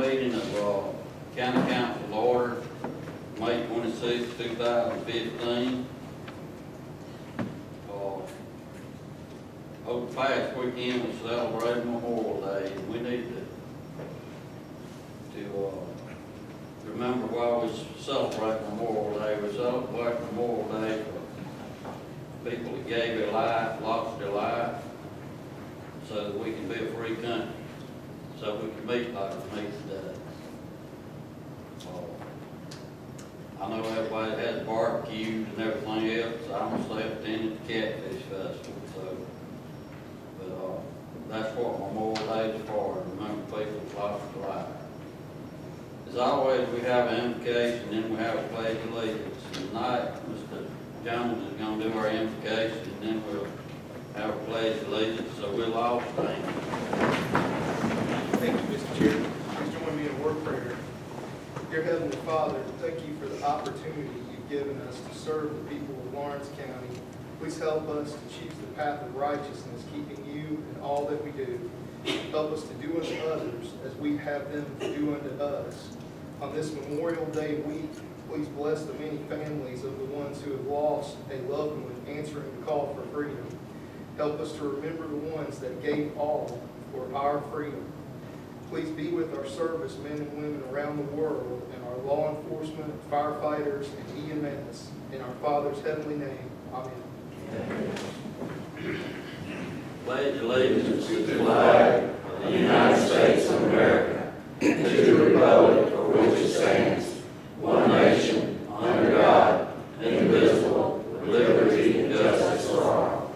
meeting of, County Council Order, May 26, 2015. Over the past weekend, we celebrated Memorial Day, and we need to remember while we celebrate Memorial Day, we celebrate Memorial Day for people that gave their life, lost their life, so that we can be a free country, so we can meet like we meet today. I know everybody has barbecues and everything else. I myself attended the Catfish Festival, so, but that's what Memorial Day is for, to remember people that lost their life. As always, we have an invocation, and then we have a pledge of allegiance. Tonight, Mr. Jones is going to do our invocation, and then we'll have a pledge of allegiance, so we'll all stand. Thank you, Mr. Chairman. Please join me in a word of prayer. Dear Heavenly Father, thank you for the opportunity you've given us to serve the people of Lawrence County. Please help us to choose the path of righteousness, keeping you in all that we do. Help us to do unto others as we have them to do unto us. On this Memorial Day week, please bless the many families of the ones who have lost a loved one answering the call for freedom. Help us to remember the ones that gave all for our freedom. Please be with our servicemen and women around the world and our law enforcement, firefighters, and EMS. In our Father's heavenly name, amen. Pledge allegiance To the flag of the United States of America, and to the republic for which it stands, one nation, under God, indivisible, with liberty and justice for all.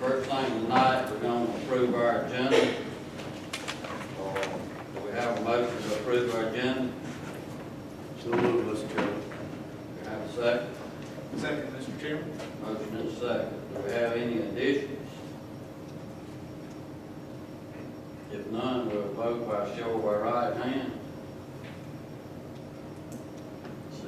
First thing tonight, we're going to approve our agenda. Do we have a motion to approve our agenda? So moved, Mr. Chairman. Do we have a second? Second, Mr. Chairman. Motion and a second. Do we have any additions? If none, we'll vote by show of our right hand. 6-0.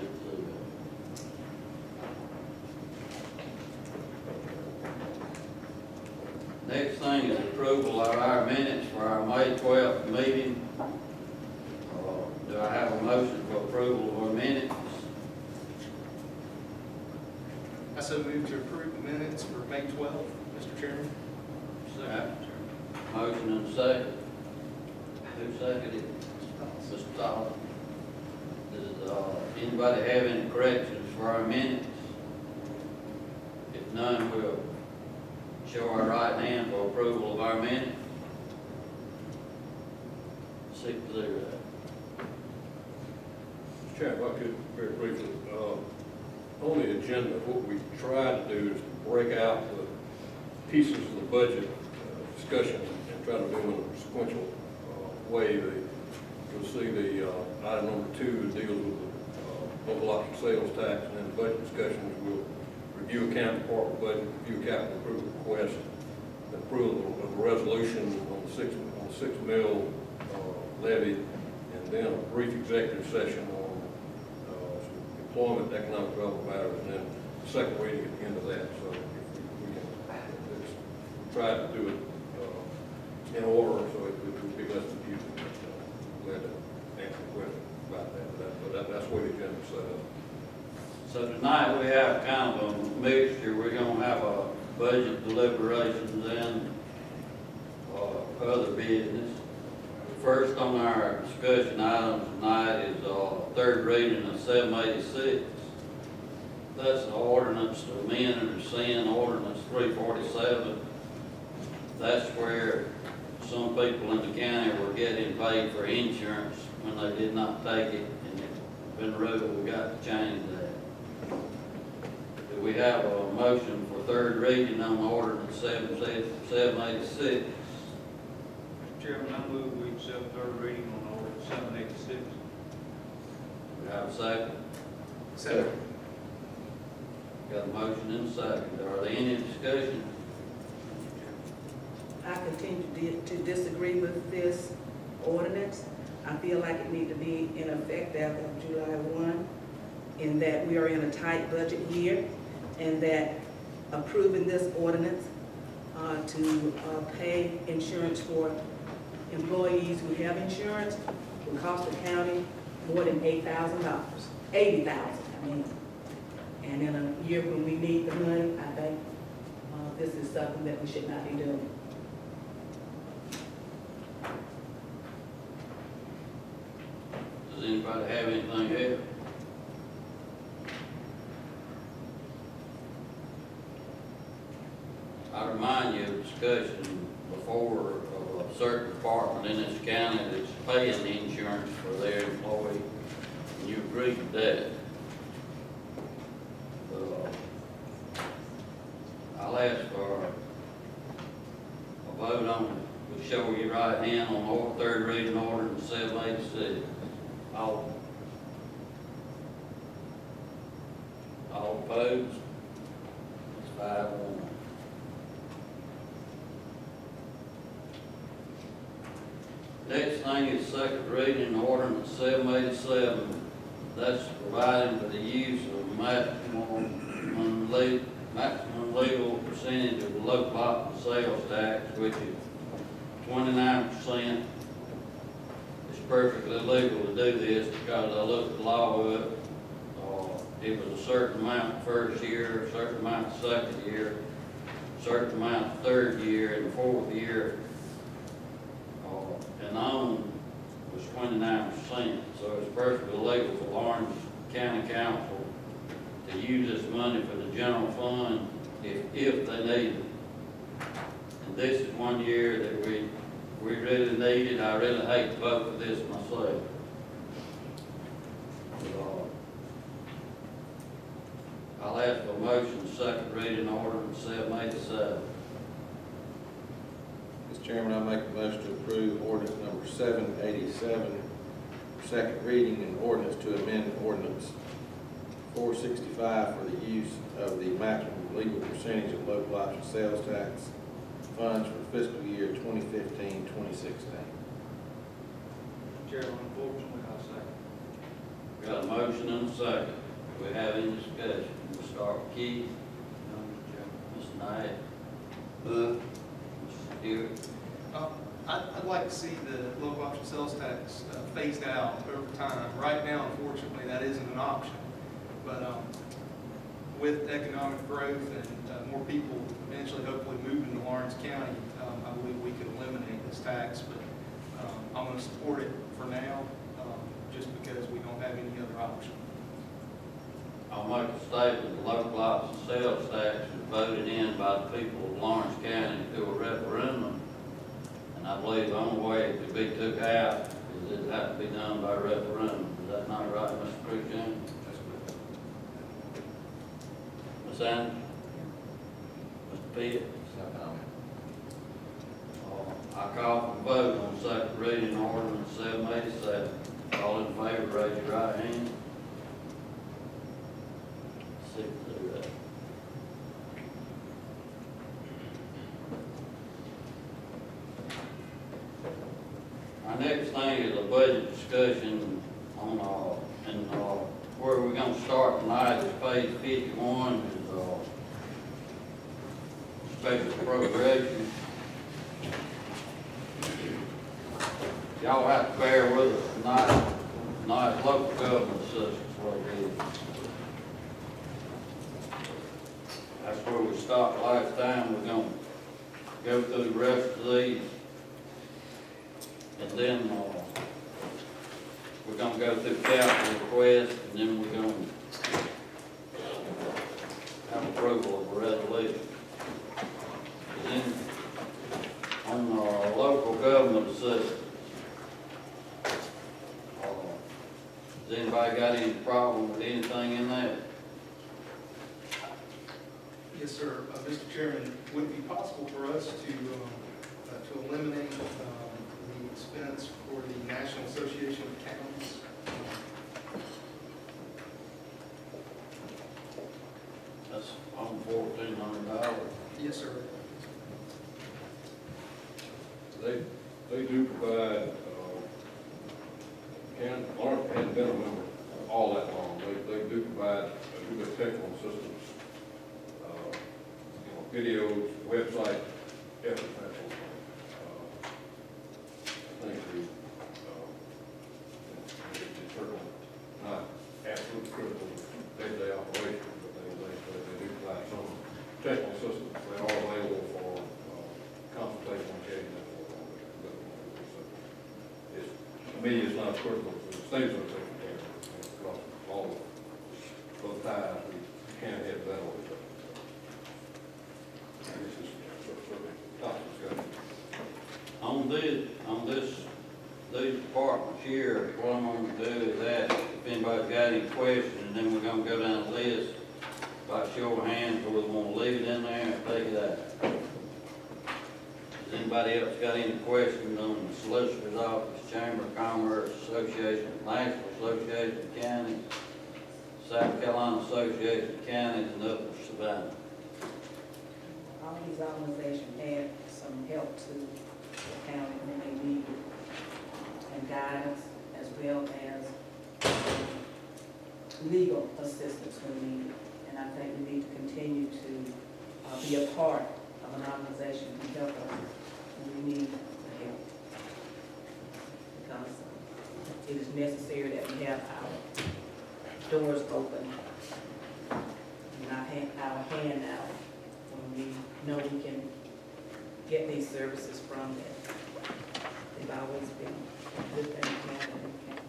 Next thing is approval of our minutes for our May 12th meeting. Do I have a motion for approval of our minutes? I so move to approve the minutes for May 12th, Mr. Chairman. Second. Motion and a second. Who seconded it? Mr. Todd. Does anybody have any corrections for our minutes? If none, we'll show our right hand for approval of our minutes. 6-0. Chairman, if I could very briefly, on the agenda, what we try to do is to break out the pieces of the budget discussion and try to do it in a sequential way. You'll see the item number 2 deals with the local option sales tax, and then the budget discussions will review accounting department budget, review capital improvement request, approval of the resolution on the 6 mil levy, and then a brief executive session on employment, economic development matters, and then the second reading at the end of that. So if we can just try to do it in order, so it would be less confusing. Glad to answer the question about that, but that's where the agenda is set up. So tonight we have kind of a mixture. We're going to have a budget deliberations and other business. First on our discussion items tonight is third reading of 786. That's the ordinance to amend and rescind ordinance 347. That's where some people in the county were getting paid for insurance when they did not take it, and it's been ruled we got to change that. Do we have a motion for third reading on ordinance 786? Chairman, I move we accept third reading on ordinance 786. We have a second? Second. Got a motion and a second. Are there any discussion? I continue to disagree with this ordinance. I feel like it needs to be in effect as of July 1, in that we are in a tight budget year, and that approving this ordinance to pay insurance for employees who have insurance will cost the county more than $8,000, $80,000, I mean. And in a year when we need the money, I think this is something that we should not be doing. Does anybody have anything else? I remind you of discussion before of a certain department in this county that's paying the insurance for their employee, and you agreed to that. I'll ask for a vote on it. We'll show your right hand on order, third reading ordinance 786. All opposed? It's 5-1. Next thing is second reading ordinance 787. That's providing for the use of maximum legal percentage of the local option sales tax, which is 29%. It's perfectly legal to do this because I looked the law up. It was a certain amount the first year, a certain amount the second year, a certain amount the third year, and the fourth year. And on was 29%. So it's perfectly legal for Lawrence County Council to use this money for the general fund if they need it. And this is one year that we really need it. I really hate to vote for this myself. I'll ask for a motion, second reading ordinance 787. Mr. Chairman, I make a motion to approve ordinance number 787, second reading, and ordinance to amend ordinance 465 for the use of the maximum legal percentage of local option sales tax funds for fiscal year 2015-2016. Chairman, unfortunately, I second. Got a motion and a second. Do we have any discussion? We'll start with Keith. Mr. Knight. Mr. Stewart. I'd like to see the local option sales tax phased out over time. Right now, unfortunately, that isn't an option. But with economic growth and more people eventually hopefully moving to Lawrence County, I believe we could eliminate this tax. But I'm going to support it for now, just because we don't have any other option. I'll make a statement, the local option sales tax was voted in by the people of Lawrence County through a referendum. And I believe the only way it could be took out is it had to be done by referendum. Is that not right, Mr. Christian? Ms. Anderson? Mr. Pitt? I call for vote on second reading ordinance 787. All in favor, raise your right hand. 6-0. Our next thing is a budget discussion on, where we're gonna start tonight is page 51, is, special appropriation. Y'all have to bear with us tonight, local government system, what it is. That's where we stopped last time. We're gonna go through the rest of these. And then, we're gonna go through capital request, and then we're gonna have approval of a resolution. And then, on our local government assistance, has anybody got any problem with anything in that? Yes, sir. Mr. Chairman, would it be possible for us to eliminate the expense for the National Association of Counties? That's on $1,400. Yes, sir. They do provide, Lawrence hadn't been a member all that long. They do provide good technical assistance, videos, website effort that will, I think it's certainly not absolutely critical to day-to-day operations, but they do provide some technical assistance. They are available for consultation occasionally. To me, it's not critical to the state's taking care of it, because all of those ties, we can't have that all the time. This is certainly top discussion. These departments here, what I'm gonna do is ask if anybody's got any questions, and then we're gonna go down the list by show of hands, or we wanna leave it in there and take it out. Has anybody else got any questions on the Solicitor's Office, Chamber of Commerce, Association, National Association of Counties, South Carolina Association of Counties, and Upper Savannah? All these organizations add some help to the county when they need it, and guidance, as well as legal assistance when needed. And I think we need to continue to be a part of an organization to help us when we need the help. Because it is necessary that we have our doors open and our hand out when we know we can get these services from them. They've always been a good thing to have in the county.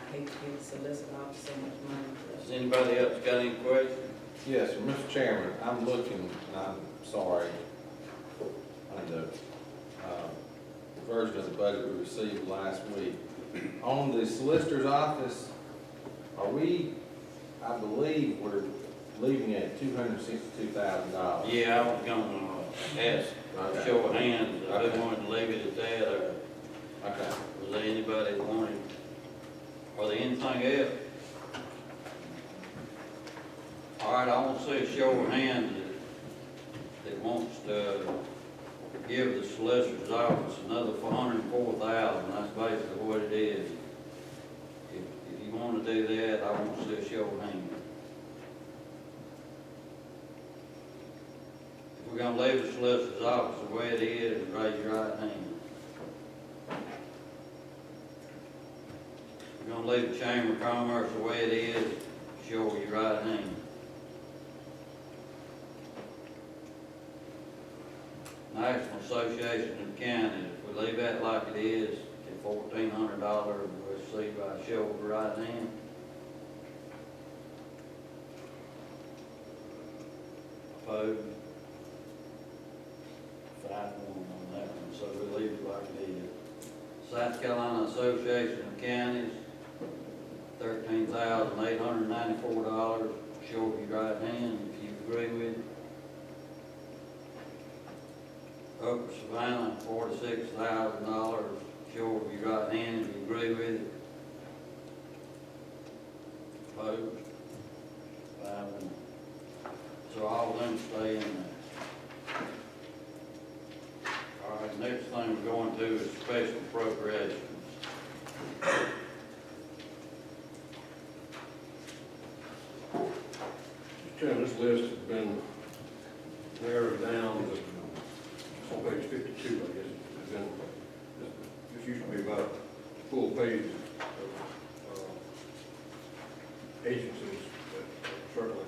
I hate to give the solicitor office so much money. Has anybody else got any questions? Yes, sir. Mr. Chairman, I'm looking, and I'm sorry, on the version of the budget we received last week. On the solicitor's office, are we, I believe we're leaving at $262,000. Yeah, I was gonna ask, Okay. show of hands, if Okay. they wanted to leave it at that, or Okay. was there anybody that wanted, or there anything else? All right, I want to see a show of hands that wants to give the solicitor's office another $404,000, that's basically what it is. If you want to do that, I want to see a show of hands. If we're gonna leave the solicitor's office the way it is, raise your right hand. If we're gonna leave the Chamber of Commerce the way it is, show your right hand. National Association of Counties, if we leave that like it is, at $1,400, we'll see by a show of the right hand. Opposed? 5-1 on that one, so we leave it like it is. South Carolina Association of Counties, $13,894, show of your right hand if you agree with it. Upper Savannah, $46,000, show of your right hand if you agree with it. Opposed? 5-1. So all of them stay in there. All right, next thing we're going to is special appropriations. Mr. Chairman, this list has been narrowed down to, on page 52, I guess, it's been, this used to be about a full page of agencies that certainly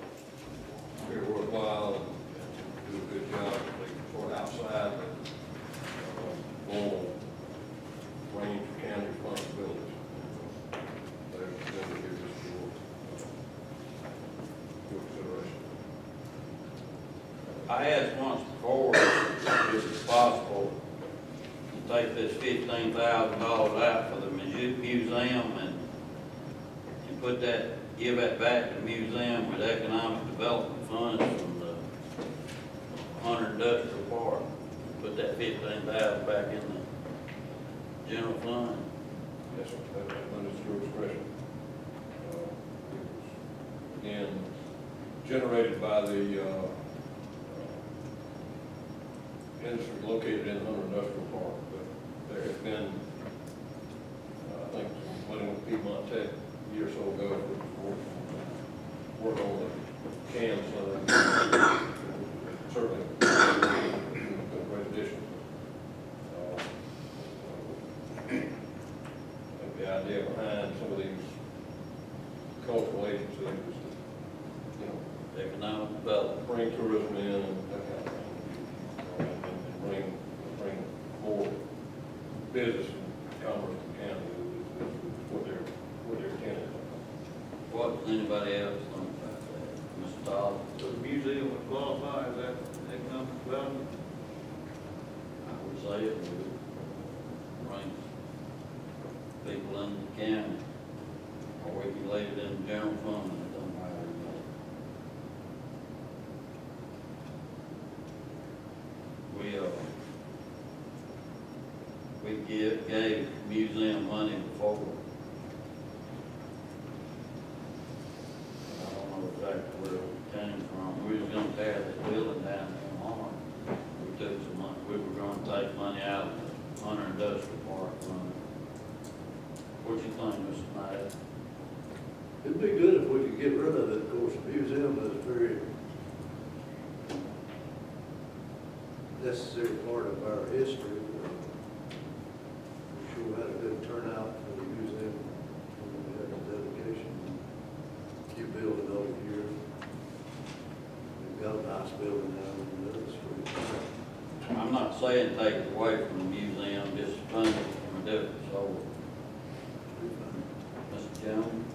are worthwhile and do a good job. They sort of outside the normal range of county responsibilities. They're going to give this for your consideration. I asked once before if it's possible to take this $15,000 out for the museum and put that, give that back to the museum with economic development funds from the Hunter Industrial Park. Put that $15,000 back in the general fund. Yes, sir, that is your discretion. It was, again, generated by the industry located in Hunter Industrial Park, but there has been, I think, one with Piedmont Tech a year or so ago, work on the cans, certainly, good agencies, you know, Economic development. bring tourism in and that kind of thing. And bring more business and commerce to the county is what their intent is. What does anybody else think about that? Mr. Todd? So the museum would qualify as that economic development? I would say it would bring people in the county, or we can leave it in the general fund, it don't matter. We gave museum money before. I don't know exactly where it came from. We was gonna tear that building down in Harlem. We took some money, we were gonna take money out of the Hunter Industrial Park fund. What you think, Mr. Knight? It'd be good if we could get rid of it. Of course, the museum is a very necessary part of our history. We sure had a good turnout for the museum when we had the dedication. You built it over here. We've got a nice building now in the other street. I'm not saying take it away from the museum, just fund it from a different source. Mr. Jones?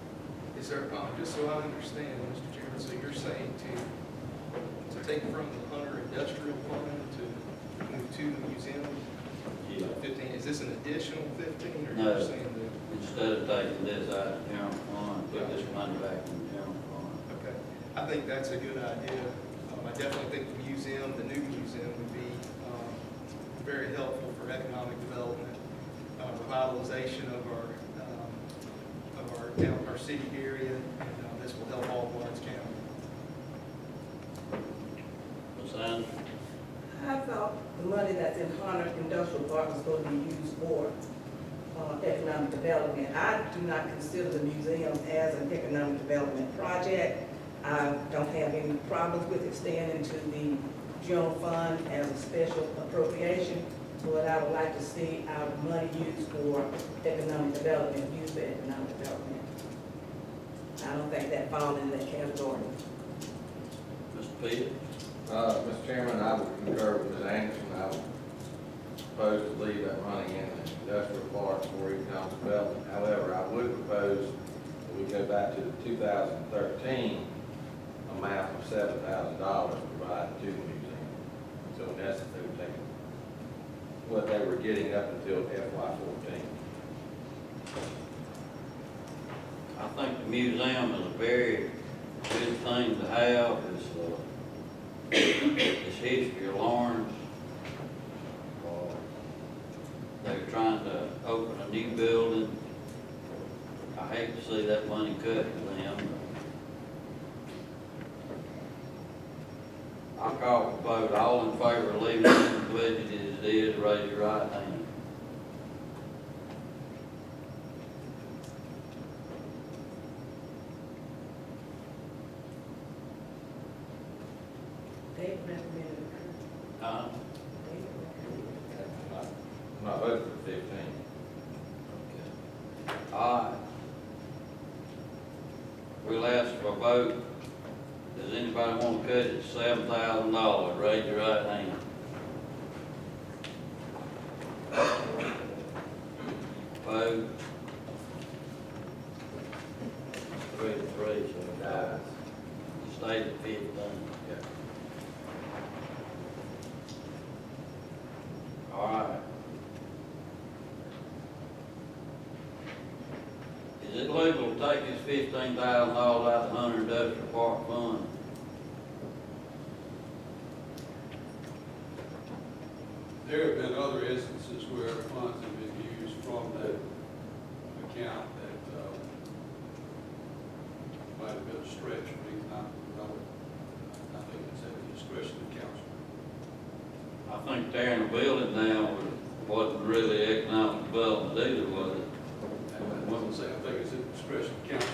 Is there, just so I understand, Mr. Chairman, so you're saying to take from the Hunter Industrial Fund to move to the museum? Yeah. 15, is this an additional 15, or No. you're saying that? Instead of taking this out of the general fund, put this money back in the general fund. Okay, I think that's a good idea. I definitely think the museum, the new museum would be very helpful for economic development, revitalization of our town, our city area, and this will help all of Lawrence County. Ms. Anderson? I thought the money that's in Hunter Industrial Park was going to be used for economic development. I do not consider the museum as an economic development project. I don't have any problems with it staying into the general fund as a special appropriation, but I would like to see our money used for economic development, used for economic development. I don't think that falls in that category. Mr. Peters? Mr. Chairman, I would concur with Ms. Anderson. I would propose to leave that money in the industrial park for economic development. However, I would propose that we go back to the 2013 amount of $7,000 provided to the museum. So in essence, they would take what they were getting up until FY14. I think the museum is a very good thing to have. It's history of Lawrence. They're trying to open a new building. I hate to see that money cut to them. I'll call for vote. All in favor of leaving it in the budget as it is, raise your right hand. They recommended Huh? I'm not voting for 15. All right. We'll ask for a vote. Does anybody want to cut it to $7,000? Raise your right hand. Vote. 3 to 3, so it dies. Stay at 15. Yeah. All right. Is it legal to take this $15,000 out of the Hunter Industrial Park fund? There have been other instances where funds have been used from that account that might have been a stretch for economic development. I think it's at the discretion of council. I think tearing the building down wasn't really economic development either, was it? And I wasn't saying, I think it's at the discretion of council.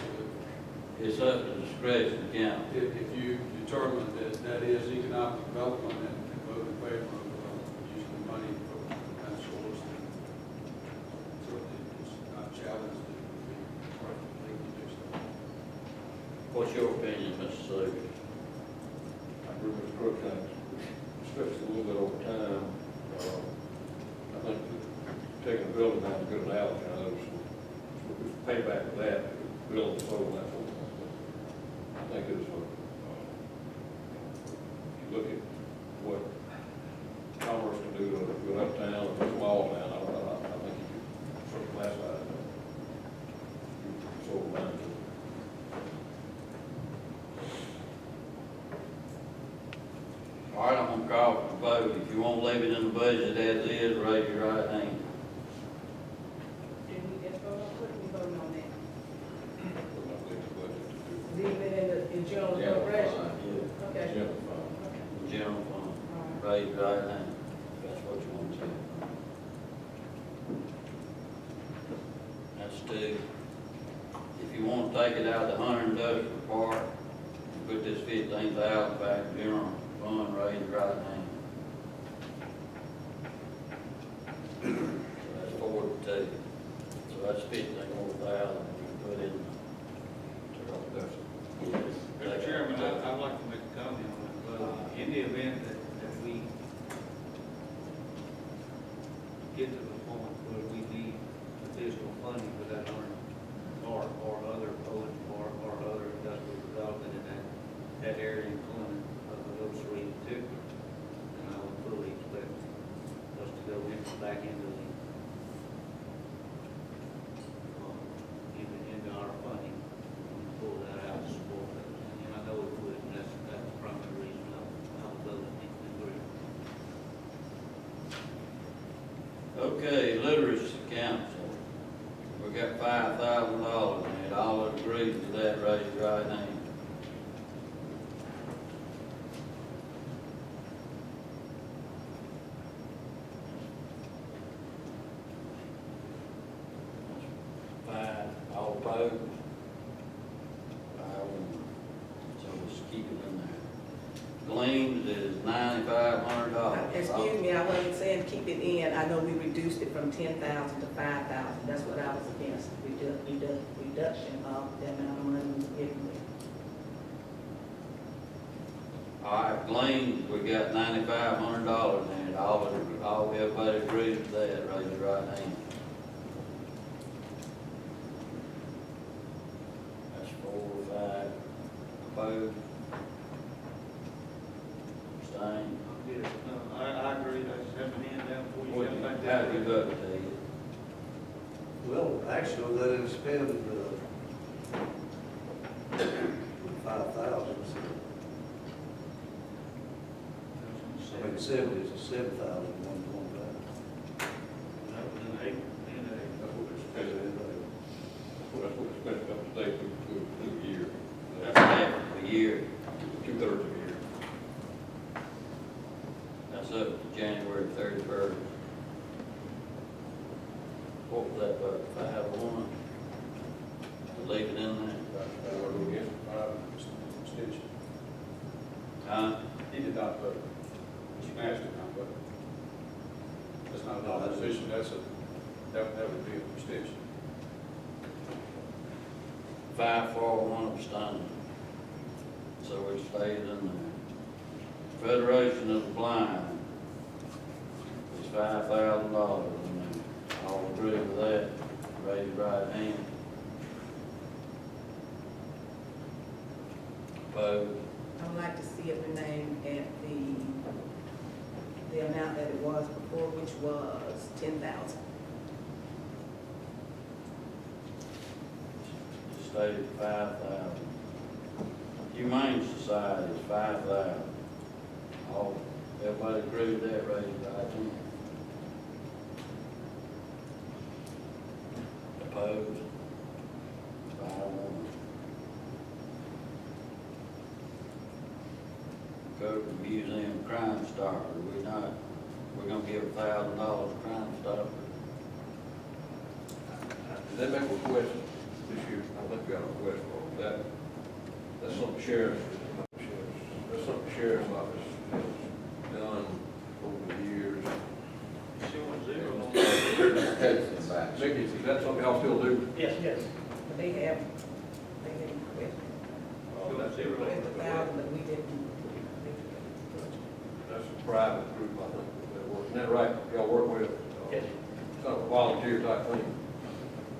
It's up to discretion of council. If you determine that that is economic development and vote in favor of using the money from that source, then certainly it's not challenged, it would be right to do so. What's your opinion, Mr. Seaver? I agree with Mr. Crooks, I stretched it a little bit over time. I think that taking the building down is a good analogy. I know there's payback for that, building sold that sort of thing. I think it's, if you look at what commerce can do to an uptown or a small town, I think you could sort of classify it. Sort of line. All right, I'm gonna call for the vote. If you won't leave it in the budget as is, raise your right hand. Did we just vote on, what did we vote on that? We're not leaving the budget to do. Leave it in the general General appropriation? fund. Okay. General fund. Okay. General fund, All right. raise your right hand. That's what you want to do. That's two. If you want to take it out of the Hunter Industrial Park, put this 15,000 back in general fund, raise your right hand. So that's 4-2. So that's 15 more thousand you put in. Mr. Chairman, I'd like to make a comment on that, but in the event that we get to the point where we need additional funding for that or other other industrial development in that area in Clinton, of those three in particular, and I would fully expect us to go back into our funding, and pull that out to support that. And I know it would, and that's the primary reason I would vote in agree. Okay, Literacy Council. We got $5,000 in it. All agree to that, raise your right hand. Five, all opposed? 5-1. So let's keep it in there. Gleams is $9,500. Excuse me, I wasn't saying keep it in, I know we reduced it from 10,000 to 5,000, that's what I was against, reduction of the amount of money we were giving them. All right, Gleams, we got $9,500 in it. All everybody agrees with that, raise your right hand. That's 4, 5, opposed? Abstained? No, I agree, that's having a hand down before you What, come back how down. do you vote, Ted? Well, actually, let him spend 5,000. I mean, 70 is a 7,000, one time. That was an eight, and eight. That's what they're spending. That's what we spent up to date through the year. That's half of the year. 2/3 of the year. That's up to January 31st. What was that, vote? 5-1? Leave it in there? Again. Abstention. Huh? He did not vote. Mr. Nash did not vote. That's not an opposition, that would be an abstention. 5 for, 1 abstaining. So it stays in there. Federation of the Blind is $5,000 in there. All agree with that, raise your right hand. Opposed? I would like to see it remain at the amount that it was before, which was 10,000. Stated 5,000. Humane Society is 5,000. All, everybody agree with that, raise your right hand. Opposed? 5-1. Go to the Museum Crime Stopper, we're gonna give $1,000 to Crime Stopper. Did they make a request this year? I think we got a request for that. That's something that's something sheriff's office has done over the years. Showing zero on Takes them back. Mickey, is that something y'all still do? Yes. They have requested. private group, I think, that work. Isn't that right? Y'all work with, Yes. kind of a volunteer type thing?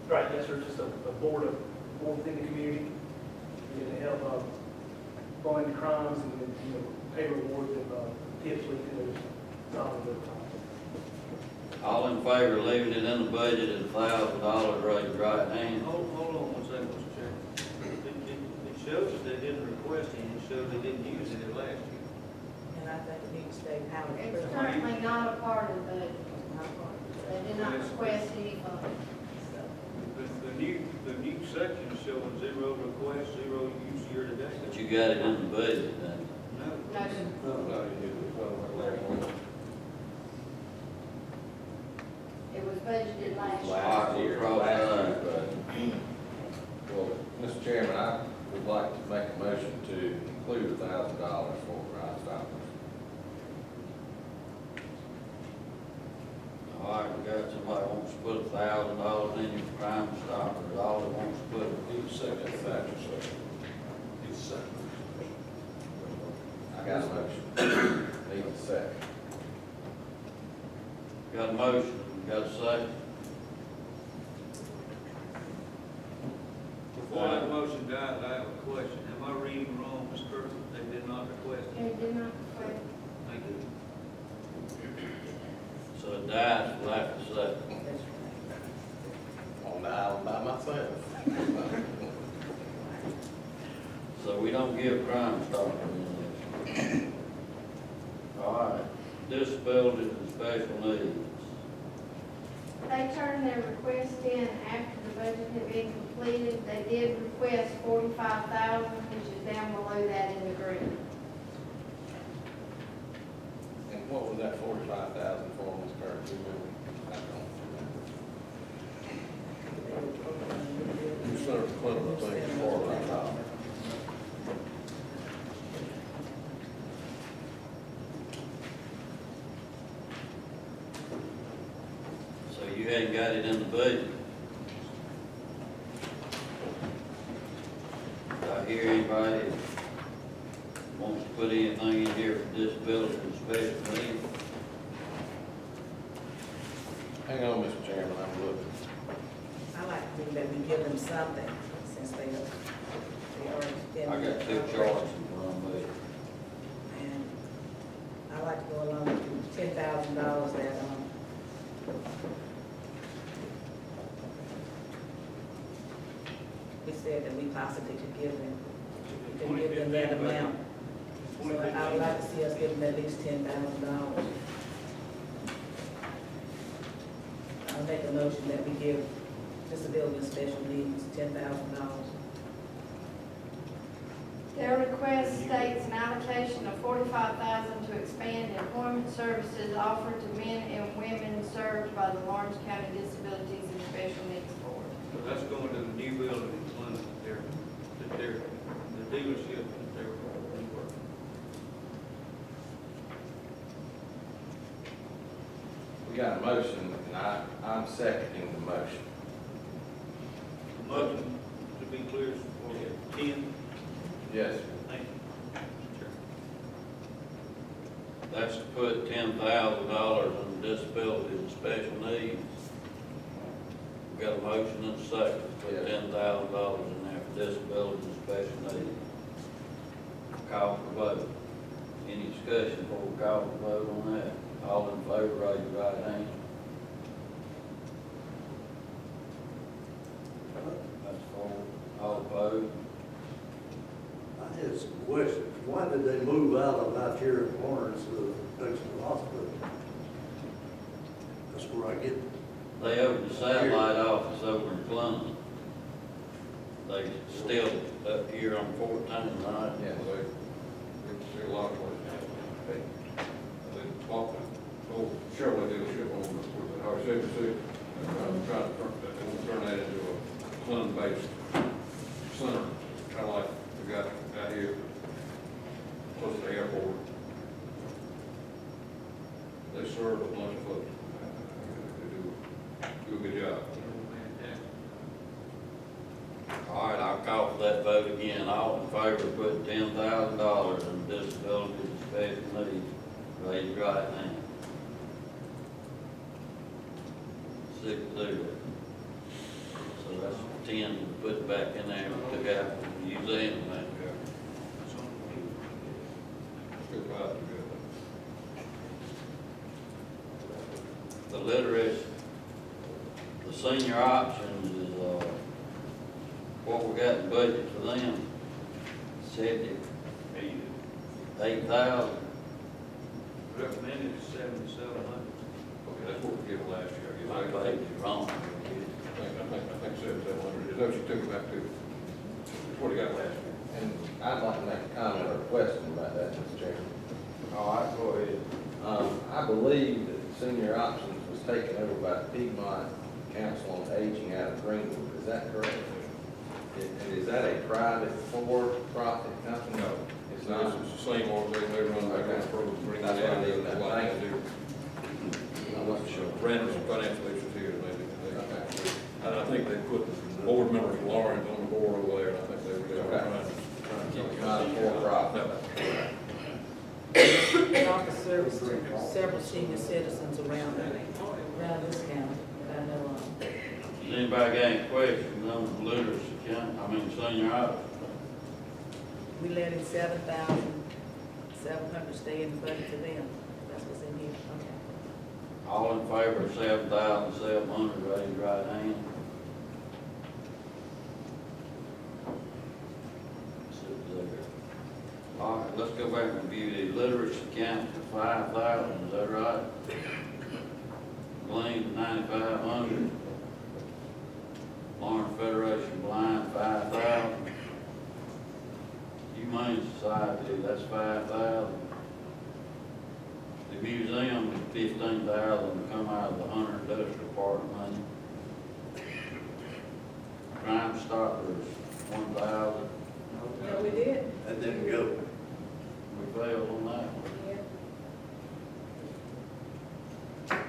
Right, yes, sir, just a board within the community, and to help find crimes and, pay rewards if tips lead to solving the crime. All in favor of leaving it in the budget at $1,000, raise your right hand. Hold on one second, Mr. Chairman. It shows that they didn't request any, it shows they didn't use it last year. And I think it needs to stay how it's. It's currently not a part of the budget. They did not request any funds. The new section is showing 0 requests, 0 use year to date. But you got it in the budget then. No. No, sir. No, you didn't. It's not like last one. It was budgeted last year. Last year, Cross last that. year, but, well, Mr. Chairman, I would like to make a motion to include $1,000 for Crime Stoppers. All right, we got somebody wants to put $1,000 in your Crime Stoppers, all they wants to put. Need a second, Thatcher, so. Need a second. I got a motion. Need a second. Got a motion, got a second? Before that motion dies, I have a question. Am I reading wrong, Ms. Kirk? They did not request it? They did not request. Thank you. So it dies for lack of second. On the island by myself. So we don't give Crime Stoppers in this. All right, disabilities and special needs. They turned their request in after the budget had been completed. They did request $45,000, which is down below that in the green. And what was that 45,000 for, Ms. Kirk? Do you remember? I don't remember. Senator Clinton, I think, is part of that. So you hadn't got it in the budget? Do I hear anybody that wants to put anything in here for disabilities and special needs? Hang on, Mr. Chairman, I'm looking. I like to think that we give them something, since they already. I got two charts in front of me. And I like to go along with the $10,000 that, we said that we possibly could give them, we could give them that amount. So I would like to see us give them at least $10,000. I'll make a motion that we give disability and special needs $10,000. Their request states an allocation of $45,000 to expand employment services offered to men and women served by the Lawrence County Disabilities and Special Needs Board. So that's going to the new building in Clinton, the dealership that they're working. We got a motion, and I'm seconding the motion. The motion, to be clear, is for 10. Yes, sir. Thank you, Mr. Chairman. That's to put $10,000 in disabilities and special needs. We got a motion and a second, to put Yes. $10,000 in there for disabilities and special needs. Call for vote. Any discussion before we call for vote on that? All in favor, raise your right hand. That's 4. All opposed? I had some questions. Why did they move out here in Lawrence, next to the hospital? That's where I get, They opened a satellite office over in Columbus. They still up here on 14, right? Yes. See a lot of places. They bought the old Chevrolet dealership on, with our 76. I'm trying to turn that into a Clinton-based center, kind of like we got out here close to the airport. They serve a bunch of folks. They do a good job. All right, I'll call for that vote again. All in favor of putting $10,000 in disabilities and special needs? Raise your right hand. 6-0. So that's 10 to put back in there, took out from the museum back there. Good, right, good. The literacy, the senior options is, what we got in budget for them, 78,000. Recommended is 7,700. Okay, that's what we gave last year. I My guess. page is wrong. I think 7,700, is that what you took it back to? That's what he got last year. And I'd like to make a comment or a question about that, Mr. Chairman. All right, go ahead. I believe that senior options was taken over by the Piedmont Council on Aging out of Greenwood, is that correct? And is that a private, for-profit company? No. It's It's not? the same one, they run back on the program, bring that That's what I in, need to that's know. what they do. I wasn't sure. Random financial issues here, maybe. And I think they put board members, Lawrence, on the board over there, and I think they were Okay. trying to keep It's it not a for-profit. And offer service to several senior citizens around this county. I know, Does anybody got any questions on the literacy account, senior options? we letting 7,700 stay in the budget for them. That's what's in here, okay. All in favor of 7,700, raise your right hand. 6-0. All right, let's go back and review the literacy account for 5,000, is that right? Glean, 9,500. Lawrence Federation Blind, 5,000. Humane Society, that's 5,000. The museum is 15,000 to come out of the Hunter Industrial Park money. Crime Stoppers, 1,000. Yeah, we did. That didn't go. We failed on that one. Yeah. Okay.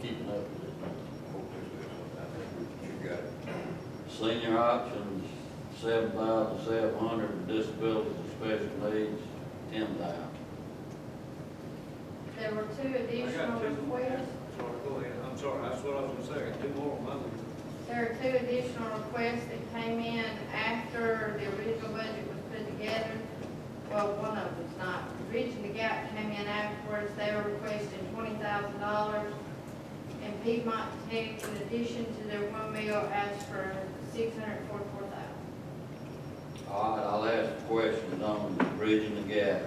Keeping up with it. You got it. Senior options, 7,700, disabilities and special needs, 10,000. There were two I additional got two more. requests. Sorry, go ahead. I'm sorry, that's what I was gonna say. I got two more on my list. There are two additional requests that came in after the original budget was put together. Well, one of them's not. Bridge the Gap came in afterwards. They were requesting $20,000. And Piedmont Tech, in addition to their 1 mil, asked for $644,000. All right, I'll ask questions on bridging the gap.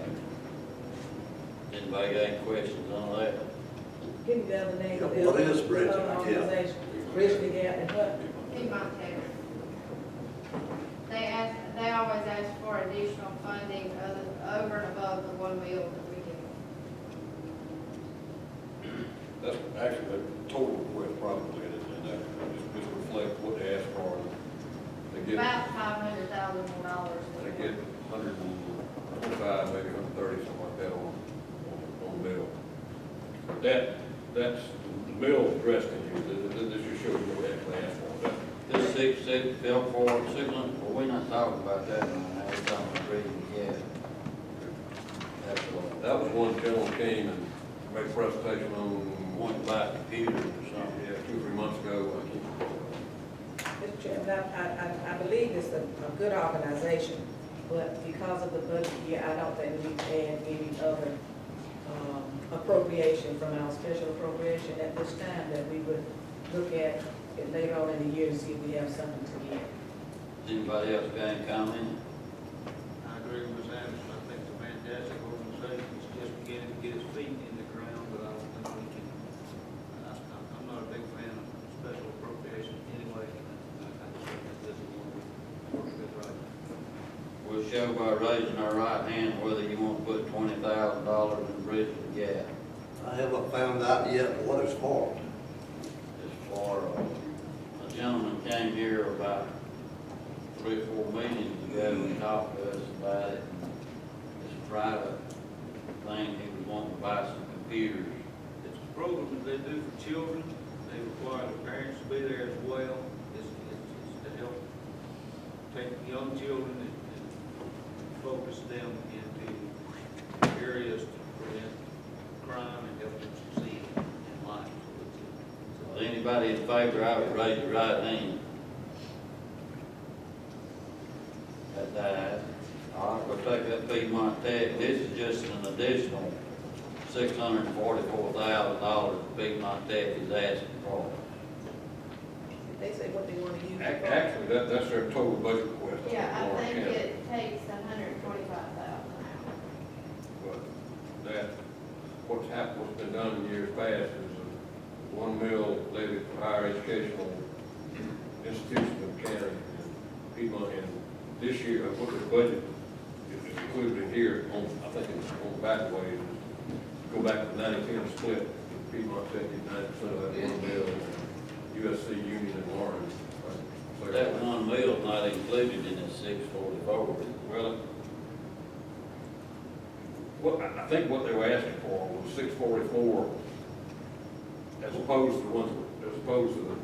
Anybody got any questions on that? Give me the other name. of the What is Bridging the Gap? organization. Bridging the Gap and what? Piedmont Tech. They always ask for additional funding over and above the 1 mil that we give them. That's actually the total request probably, and that just reflect what they asked for. They get, About $500,000 more. they get 125, maybe 130, something like that on the bill. That's, the bill addressed in here, this just shows you what they actually asked for. This 6, bill 600, well, we're not talking about that right now, we're talking about bridging the gap. That's what, That was one gentleman came and made a presentation on one by computers or something. 2 or 3 months ago. Mr. Chairman, I believe it's a good organization, but because of the budget year, I don't think we need to add any other appropriation from our special appropriation at this time, that we would look at it later on in the year to see if we have something to get. Does anybody else got any comment? I agree with Ms. Anderson. I think it's a fantastic organization. It's just beginning to get its feet in the ground, but I don't think we can, I'm not a big fan of special appropriations anyway. I just think that this is one we work with right now. We'll show by raising our right hand whether you want to put $20,000 in bridging the gap. I haven't found out yet what it's for. As far, a gentleman came here about 3 or 4 meetings ago and talked to us about it. It's a private thing, he was wanting to buy some computers. It's a program that they do for children. They require the parents to be there as well. It's to help take young children and focus them into areas to prevent crime and help them succeed in life. So anybody in favor, I would raise your right hand. That died. All right, we'll take that Piedmont Tech. This is just an additional $644,000 Piedmont Tech is asking for. They say what they want to use it for. Actually, that's their total budget request. Yeah, I Lawrence think County. it takes $125,000 out. But that, what's been done in years past is a 1 mil levy for higher educational institutions of the county and Piedmont. And this year, what the budget is included in here, I think it's on the back way, is go back to the 90-10 split. Piedmont Tech get 90% of that 1 mil, USC, Union, and Lawrence. So That 1 mil is not included in this 644. Well, I think what they were asking for was 644, as opposed to the ones, as opposed to the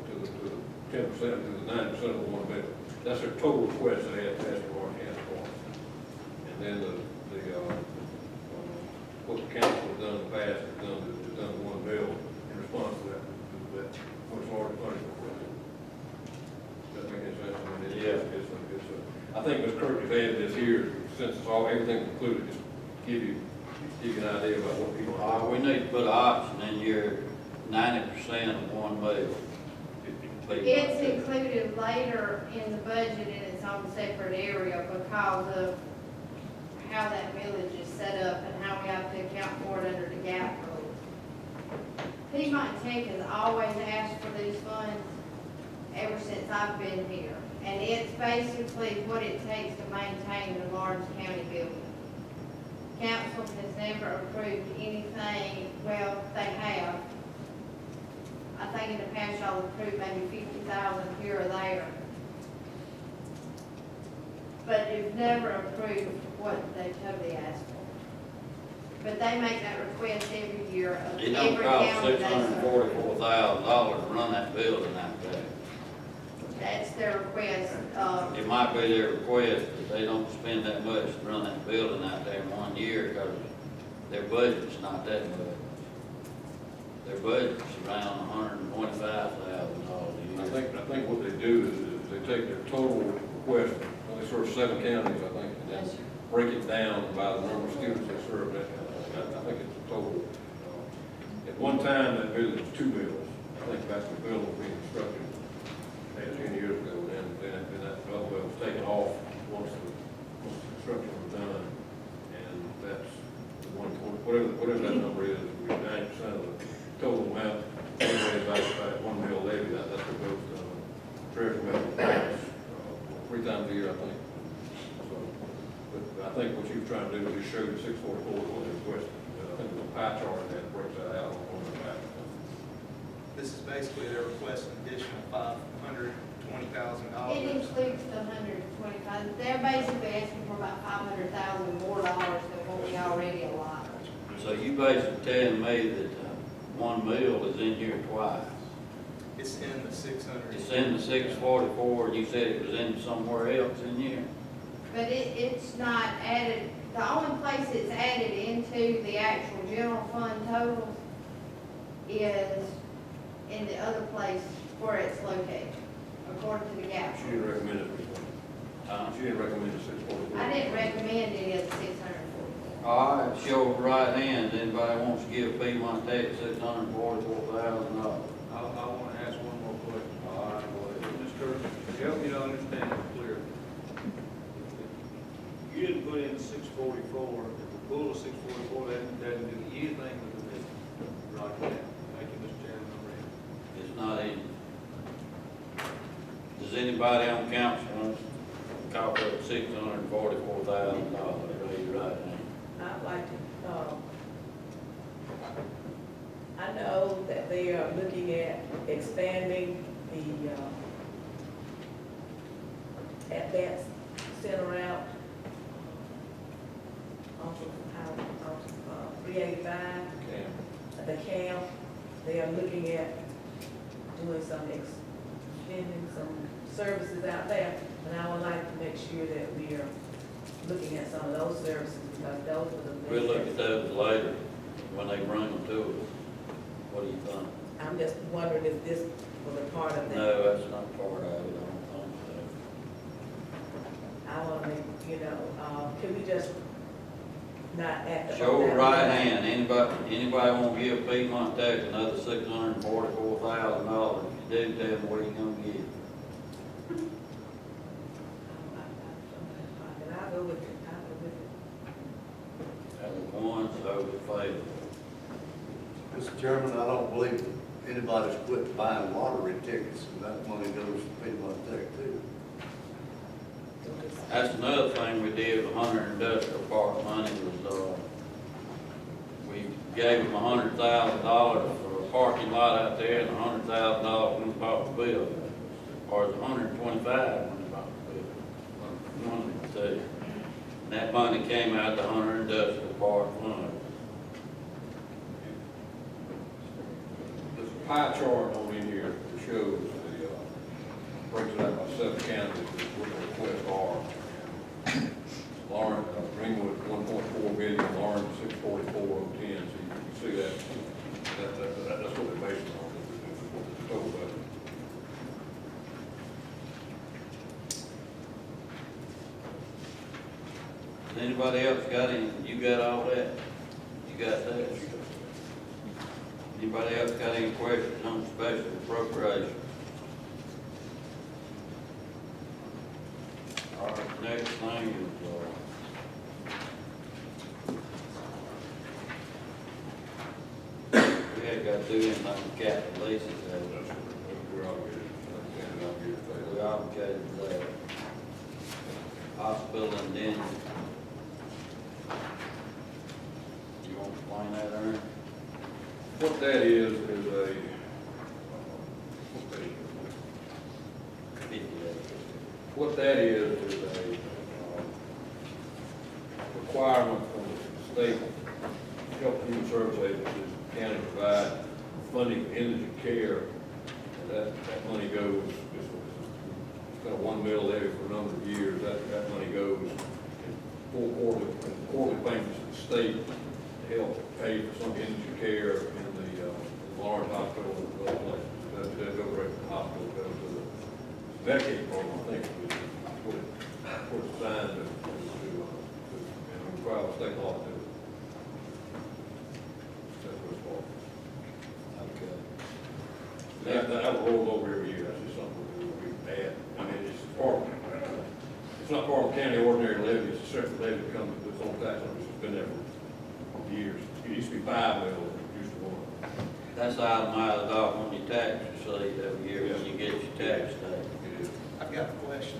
10%, to the 9% of the 1 mil. That's their total request they had to ask for and ask for. And then what the council has done in the past is done the 1 mil in response to that much larger money request. Does that make any sense? I mean, I think Ms. Kirk's added this here, since it's all, everything's included, just give you an idea about what people are. We need to put an option in here, 90% of 1 mil. It's included later in the budget in its own separate area because of how that village is set up and how we have to account for it under the GAP rules. Piedmont Tech has always asked for these funds ever since I've been here. And it's basically what it takes to maintain the Lawrence County building. Council has never approved anything, well, they have. I think in the past y'all approved maybe 50,000 here or there. But you've never approved what they totally asked for. But they make that request every year of It don't every cost county they serve. $644,000 to run that building out there. That's their request. It might be their request that they don't spend that much to run that building out there in 1 year because their budget's not that much. Their budget's around $125,000 a year. I think what they do is they take their total request, well, they serve 7 counties, I think, and then break it down by the number of students they serve, that kind of thing. I think it's a total. At one time, that building was 2 bills. I think that's the building was being constructed 10 years ago, and then that other bill was taken off once the construction was done. And that's the one, whatever that number is, we 90% of the total amount, anyway, about 1 mil levy, that's what goes to treasury metal grants, 3 times a year, I think. So, but I think what you're trying to do is just show the 644 what they requested. I think there's a pie chart that breaks that out on the back. This is basically their request an additional $520,000. It includes the 125. They're basically asking for about $500,000 more dollars than what we already allotted. So you basically telling me that 1 mil is in here twice. It's in the 600. It's in the 644, and you said it was in somewhere else in here. But it's not added, the only place it's added into the actual general fund totals is in the other place where it's located, according to the GAP. She didn't recommend it. She didn't recommend the 644. I didn't recommend any of the 644. All right, show of right hand, anybody wants to give Piedmont Tech $644,000? I want to ask one more question. All right, go ahead. Ms. Kirk, help me to understand it clearly. You didn't put in 644, if we pull the 644, that doesn't do anything with the business. Right now. Thank you, Mr. Chairman, I'm ready. It's not in. Does anybody on council want to call up $644,000? Raise your right hand. I'd like to, I know that they are looking at expanding the, at-bats center out off of 385, the camp. They are looking at doing some extending some services out there, and I would like to make sure that we are looking at some of those services, because those were the We'll look at things. those later, when they bring them to us. What do you think? I'm just wondering if this was a part of that. No, that's not part of it, I don't think so. I wanna make, can we just not act on Show that? of right hand, anybody want to give Piedmont Tech another $644,000? If you do, tell me where you gonna get it. I'll go with it, I'll go with it. That was one, so it failed. Mr. Chairman, I don't believe anybody's quit buying lottery tickets, and that money goes to Piedmont Tech too. That's another thing we did with Hunter Industrial Park money was, we gave them $100,000 for a parking lot out there and $100,000 when we bought the building. Or it's $125 when we bought the building. One of the two. And that money came out of the Hunter Industrial Park fund. There's a pie chart on in here that shows the, breaks it out by 7 counties, what the requests are. Lawrence, Greenwood, 1.4 billion, Lawrence, 644, 10, so you can see that, that's what they're based on, the total budget. Has anybody else got any, you got all that? You got that? Anybody else got any questions on special appropriations? All right, next thing is, we had got to do anything with capital leases, We're obligated, we obligated to that. Hospital and then, you want to explain that, Aaron? What that is a, what page is it? 58. What that is a requirement from the state Health and Human Service agencies, county provide funding for indigent care. And that money goes, it's got a $1 million levy for a number of years. That money goes in quarterly payments to the state to help pay for some indigent care in the Lawrence Hospital and other places. That doesn't go right to the hospital, it goes to the Medicaid program, I think, is what it's designed to and require the state law to do. That's what it's for. Okay. That rolls over every year, that's just something we add. I mean, it's part of, it's not part of the county ordinary levy, it's a separate levy that comes with its own tax on it. It's been there for years. It used to be 5 mils, it used to go. That's itemized off on your tax receipt every year when you get your tax statement. It is. I've got a question,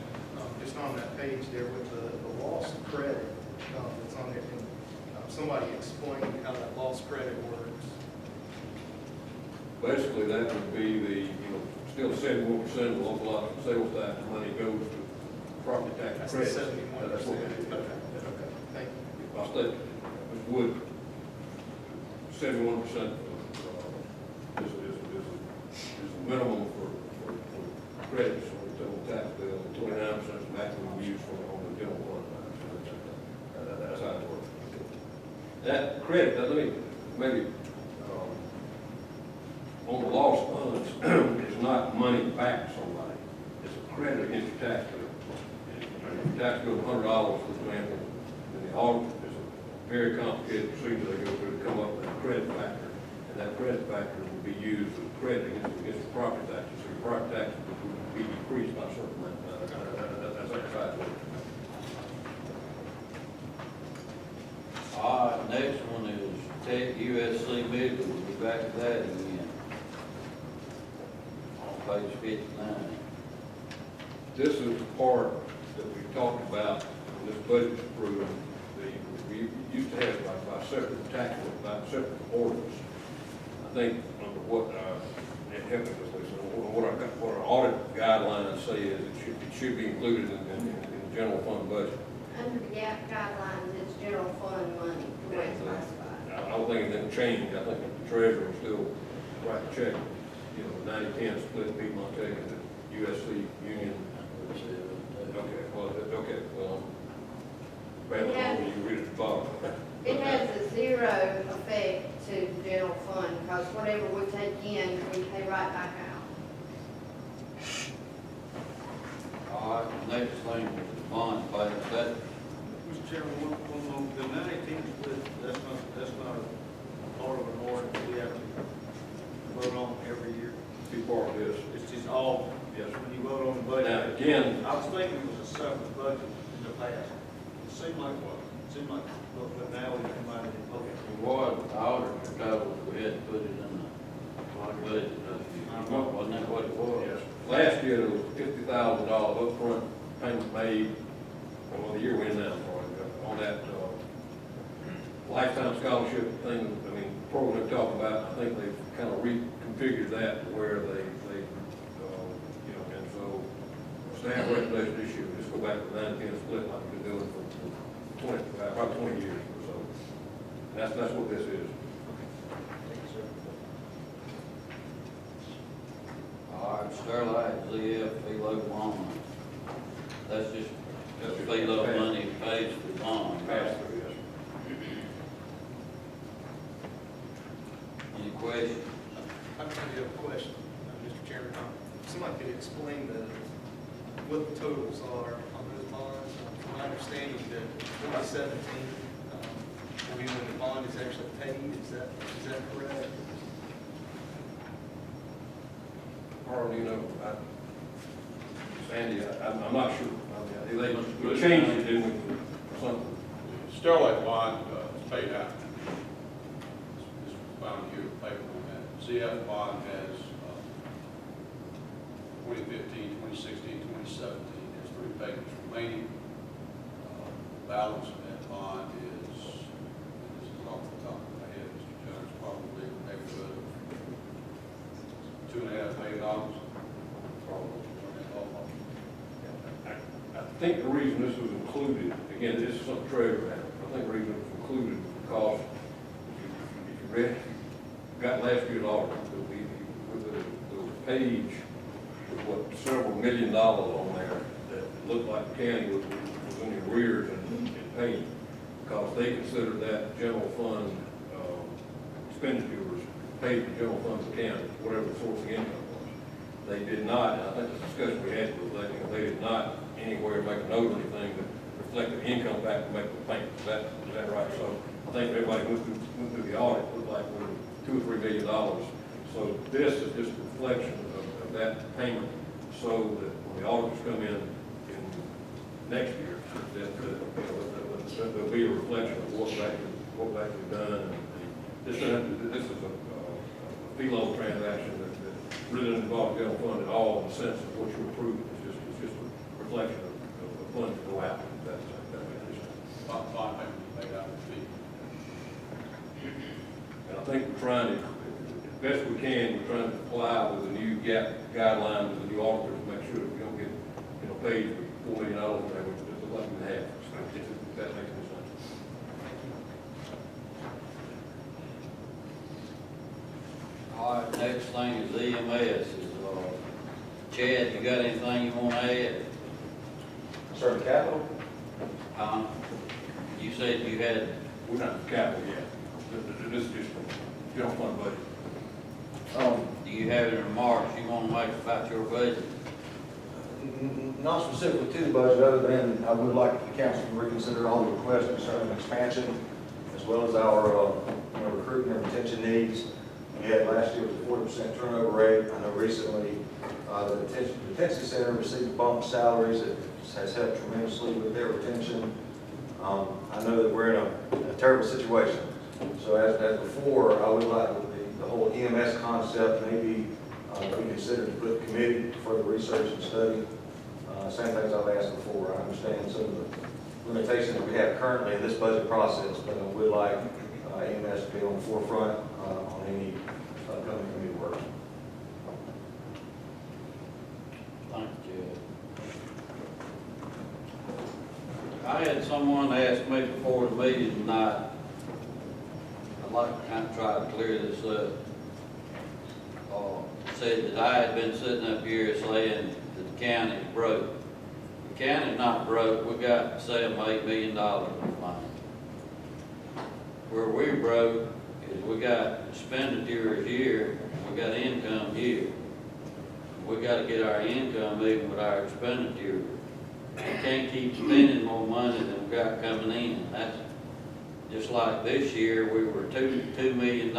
just on that page there with the loss of credit, that's on there. Can somebody explain how that loss credit works? Basically, that would be the, still 71% of the local option sales tax money goes to property tax That's the credits. 71%. That's what it is. Okay, okay, thank you. I state, Mr. Wood, 71% is the minimum for credits on the total tax bill, 29% is the maximum use on the general fund. That's how it works. That credit, now let me, maybe, on the lost funds, it's not money back to somebody. It's a credit against your tax bill. If your tax bill is $100, for example, then the audit is a very complicated procedure they go through to come up with a credit factor. And that credit factor will be used as credit against the property taxes. So your property taxes would be decreased by a certain amount. That's how it works. All right, next one is Tech USC Medical, we'll be back to that again. On page 59. This is the part that we talked about when this budget was approved. We used to have by separate tax, by separate orders. I think under what, what our audit guidelines say is it should be included in the general fund budget. Under the GAP guidelines, it's general fund money, the way it's classified. I don't think anything changed. I think the treasurer will still write the check, 90-10 split Piedmont Tech and the USC Union. Okay, well, Grab it over, you read it at the bottom. It has a zero effect to the general fund, because whatever we take in, we pay right back out. All right, next thing is the bond payment. That, Mr. Chairman, one more, the 918 split, that's not a part of an order that we have to vote on every year. Be part of this. It's just all, Yes, sir. when you vote on the budget. Now, again, I was thinking it was a separate budget in the past. It seemed like, but now we come out of it. Okay. it was, the auditor told us we had to put it in the budget. Wasn't that what it was? yes, last year there was $50,000 upfront payment made, well, the year we're in now, on that lifetime scholarship thing, I mean, program we talked about, I think they've kind of reconfigured that to where they, you know, and so staff recommendation this year, just go back to the 9-10 split like we've been doing for 20, probably 20 years or so. And that's what this is. Thank you, sir. All right, Sterling, ZF, Philo bond. That's just Philo money pays for the bond. Pass through, yes. Any questions? I'm going to have a question, Mr. Chairman. Somebody could explain what the totals are on those bonds. From my understanding, that 2017 will be when the bond is actually paid. Is that correct? Carl, you know, Sandy, I'm not sure. I mean, we changed it, didn't we, or something? Sterling bond is paid out. This is about a year of paper on that. CF bond has 2015, 2016, 2017, has 3 payments remaining. Balance of that bond is, this is off the top of my head, Mr. Judge, probably a neighborhood of $2.5 million. Probably. I think the reason this was included, again, this is something Treasurer had, I think the reason it was included because if you read, got last year's audit, there was a page with what, several $1 million on there that looked like the county was in the arrears and paying, because they considered that general fund expenditures paid the general fund of the county, whatever the source of income was. They did not, and I think the discussion we had was that they did not anywhere make a note or anything that reflected income back to make the payment. Is that right? So I think everybody went through the audit, looked like we were $2 or $3 million. So this is just a reflection of that payment, so that when the auditors come in next year, that there'll be a reflection of what's actually done. This is a Philo transaction that really doesn't involve the general fund at all in the sense of what you're approving. It's just a reflection of the funds that go out. That makes sense. Bond payment is paid out in fee. And I think we're trying to, as best we can, we're trying to comply with the new GAAP guidelines of the new auditors to make sure that we don't get, paid for $4 million or whatever, just a $11.5 million. If that makes any sense. All right, next thing is EMS. Chad, you got anything you want to add? Certain capital? You said you had, We're not capital yet. This is just general fund budget. do you have any remarks you want to make about your budget? Not specifically to the budget, other than I would like the council to reconsider all the requests concerning expansion, as well as our recruitment and retention needs. We had last year was a 40% turnover rate. I know recently the detention center received bumped salaries. It has helped tremendously with their retention. I know that we're in a terrible situation. So as before, I would like the whole EMS concept maybe be considered to put the committee for the research and study. Same things I've asked before. I understand some of the limitations that we have currently in this budget process, but I would like EMS to be on the forefront on any upcoming committee work. Thank you. I had someone ask me before the meeting tonight, I'd like to kind of try to clear this up. Said that I had been sitting up here saying that the county is broke. county's not broke, we got $7-8 million in money. Where we broke is we got expenditures here, we got income here. We gotta get our income even with our expenditure. We can't keep spending more money than we got coming in. That's just like this year, we were $2 million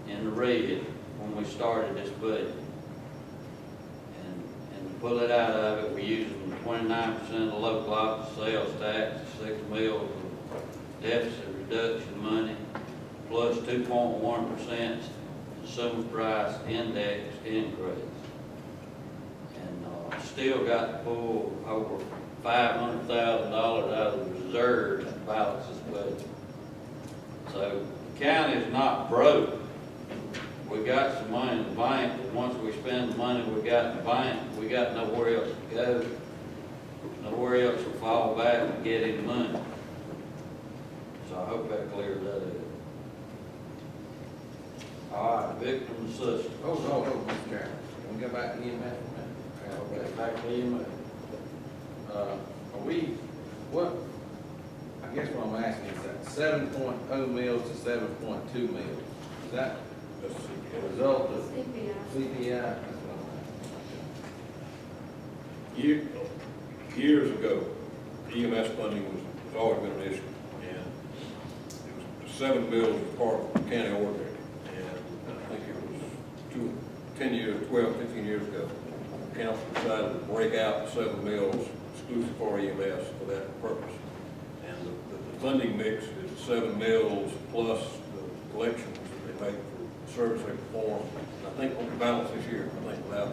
in the red when we started this budget. And to pull it out of it, we're using 29% of the local option sales tax, 6 mils of deficit reduction money, plus 2.1% consumer price index increase. And still got to pull over $500,000 out of the reserves and balance this budget. So the county is not broke. We got some money in the bank, but once we spend the money we got in the bank, we got nowhere else to go. Nowhere else to fall back and get any money. So I hope that clears that up. All right, victim assistance. Oh, Mr. Chairman, can we go back to EMS for a minute? Okay, back to you, Are we, what, I guess what I'm asking is that 7.0 mils to 7.2 mils, is that That's a result of CPI. CPI? That's what I'm Years ago, EMS funding was always been an issue, and it was 7 mills as part of the county ordinary, and I think it was 12, 15 years ago, the council decided to break out the 7 mills exclusive for EMS for that purpose. And the funding mix is 7 mills plus the collections that they make for the service they perform. And I think on the balance this year, I think without,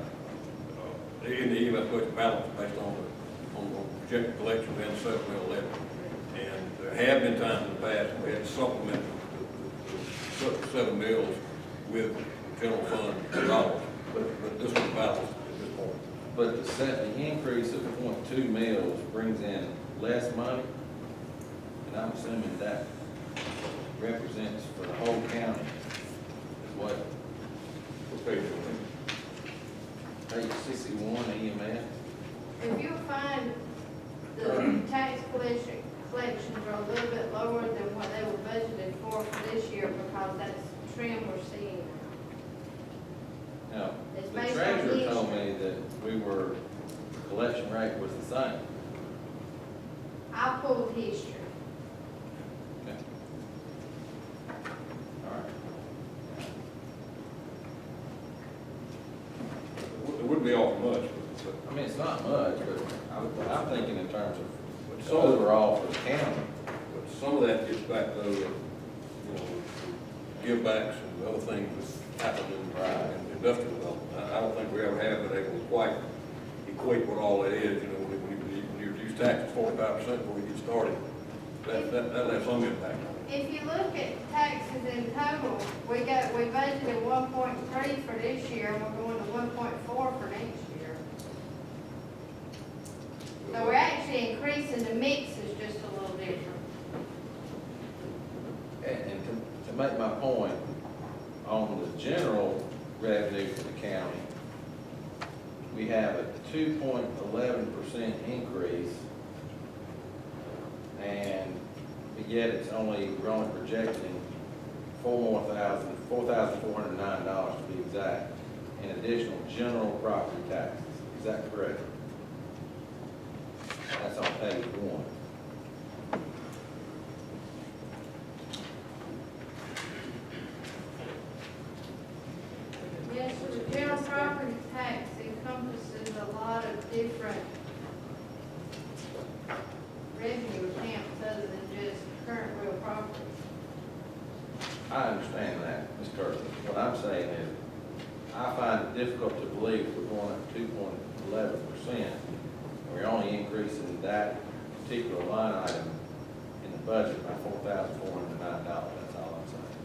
in the EMS budget balance based on the projected collections and 7 mill levy. And there have been times in the past we had to supplement the 7 mills with general fund dollars, but this was balanced at this point. But the increase of 0.2 mils brings in less money, and I'm assuming that represents for the whole county is what, Okay. page 61 EMS? If you find the tax collections are a little bit lower than what they were budgeted for this year, because that's the trend we're seeing now. Now, It's the based on treasurer told history. me that the collection rate was the same. I pulled history. Okay. All right. It wouldn't be awful much, but I mean, it's not much, but I'm thinking in terms But of some of it- overall for the county. but some of that gets back though, give backs and other things that happen in industrial development. I don't think we ever have been able to quite equate what all that is, when you reduce taxes 45% before you get started. That'll have some impact on it. If you look at taxes in total, we budgeted 1.3 for this year, and we're going to 1.4 for next year. So we're actually increasing, the mix is just a little different. And to make my point, on the general revenue for the county, we have a 2.11% increase, and yet it's we're only projecting $4,409 to be exact, in additional general property taxes. Is that correct? That's on page 1. Yes, so the general property tax encompasses a lot of different revenue accounts other than just current real property. I understand that, Ms. Kirkland. What I'm saying is, I find it difficult to believe we're going up 2.11%. We're only increasing that particular line item in the budget by $4,409. That's all I'm saying.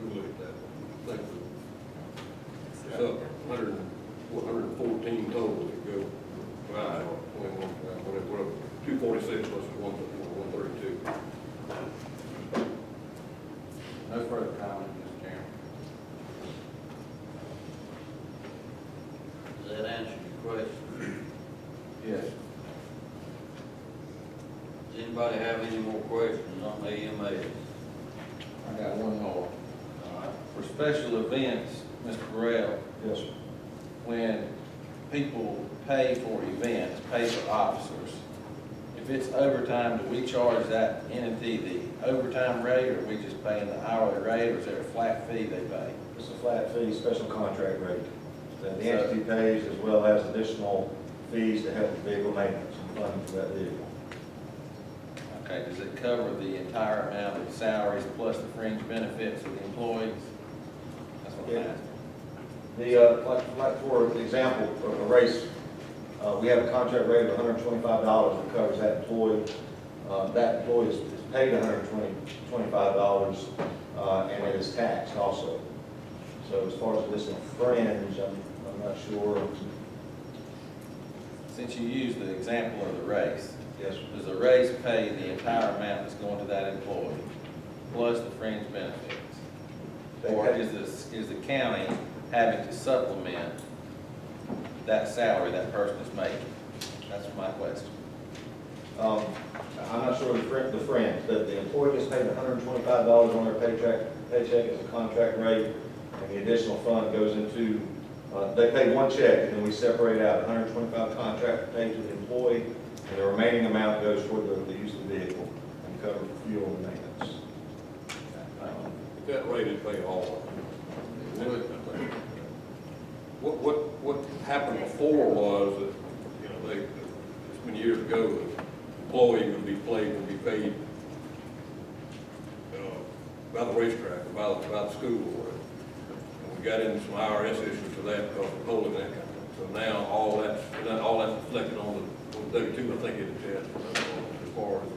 We'll look at that. I think it's up 114 total to go. Right. Whatever, 246 plus 132. No further comment, Mr. Chairman. Is Yes. Does anybody have any more questions on the EMS? I got one more. For special events, Mr. Burrell, Yes, sir. when people pay for events, pay for officers, if it's overtime, do we charge that entity the overtime rate, or are we just paying the hourly rate, or is there a flat fee they pay? It's a flat fee, special contract rate that the entity pays, as well as additional fees to help the vehicle maintenance and funding for that vehicle. Okay, does it cover the entire amount of salaries plus the fringe benefits of the employees? That's what I'm Yeah. asking. Like for example, of a race, we have a contract rate of $125 that covers that employee. That employee is paid $125, and it is taxed also. So as far as this fringe, I'm not sure. Since you used the example of the race, Yes, does the race pay the entire amount that's going to that employee, plus the fringe benefits? They Or pay- is the county having to supplement that salary that person is making? That's my question. I'm not sure the fringe, but the employee gets paid $125 on their paycheck as a contract rate, and the additional fund goes into, they pay one check, and then we separate out $125 contract paid to the employee, and the remaining amount goes toward the use of the vehicle and cover fuel and maintenance. That rate is pay all of it. What happened before was that, you know, it's many years ago, the employee would be paid by the racetrack, or by the school, or whatever. And we got into some IRS issues for that because of polling and that kind of thing. So now all that's reflected on the W-2, I think it is, as far as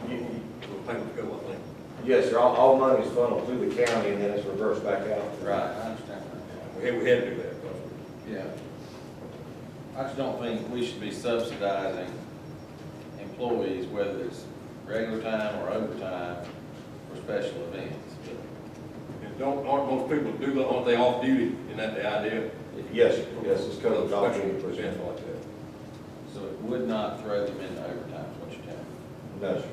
the payments go, I think. Yes, sir, all money is funneled through the county, and then it's reversed back out. Right, I understand that. We had to do that because Yeah. I just don't think we should be subsidizing employees, whether it's regular time or overtime, for special events. aren't most people do that, aren't they off duty? Isn't that the idea? Yes, it's covered. Special events like that. So it would not throw them into overtime, is what you're telling me? No, sir.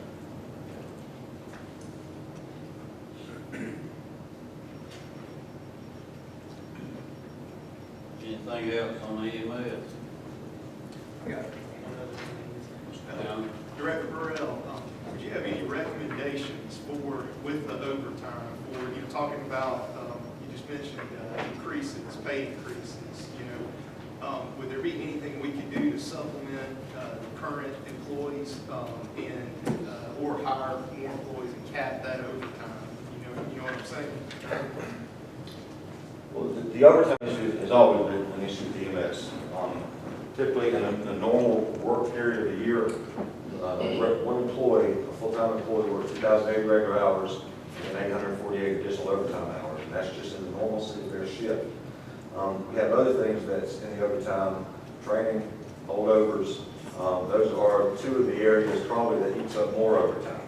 Anything else on the EMS? Down. Director Burrell, would you have any recommendations for, with the overtime, for, you know, talking about, you just mentioned increases, pay increases, you know, would there be anything we could do to supplement current employees and, or hire more employees and cap that overtime? You know what I'm saying? Well, the overtime issue has always been an issue with EMS. Typically, in a normal work period of the year, one employee, a full-time employee, works 2,080 regular hours and 848 additional overtime hours, and that's just in the normalcy of their shift. We have other things that's in the overtime, training, holdovers. Those are two of the areas probably that eats up more overtime.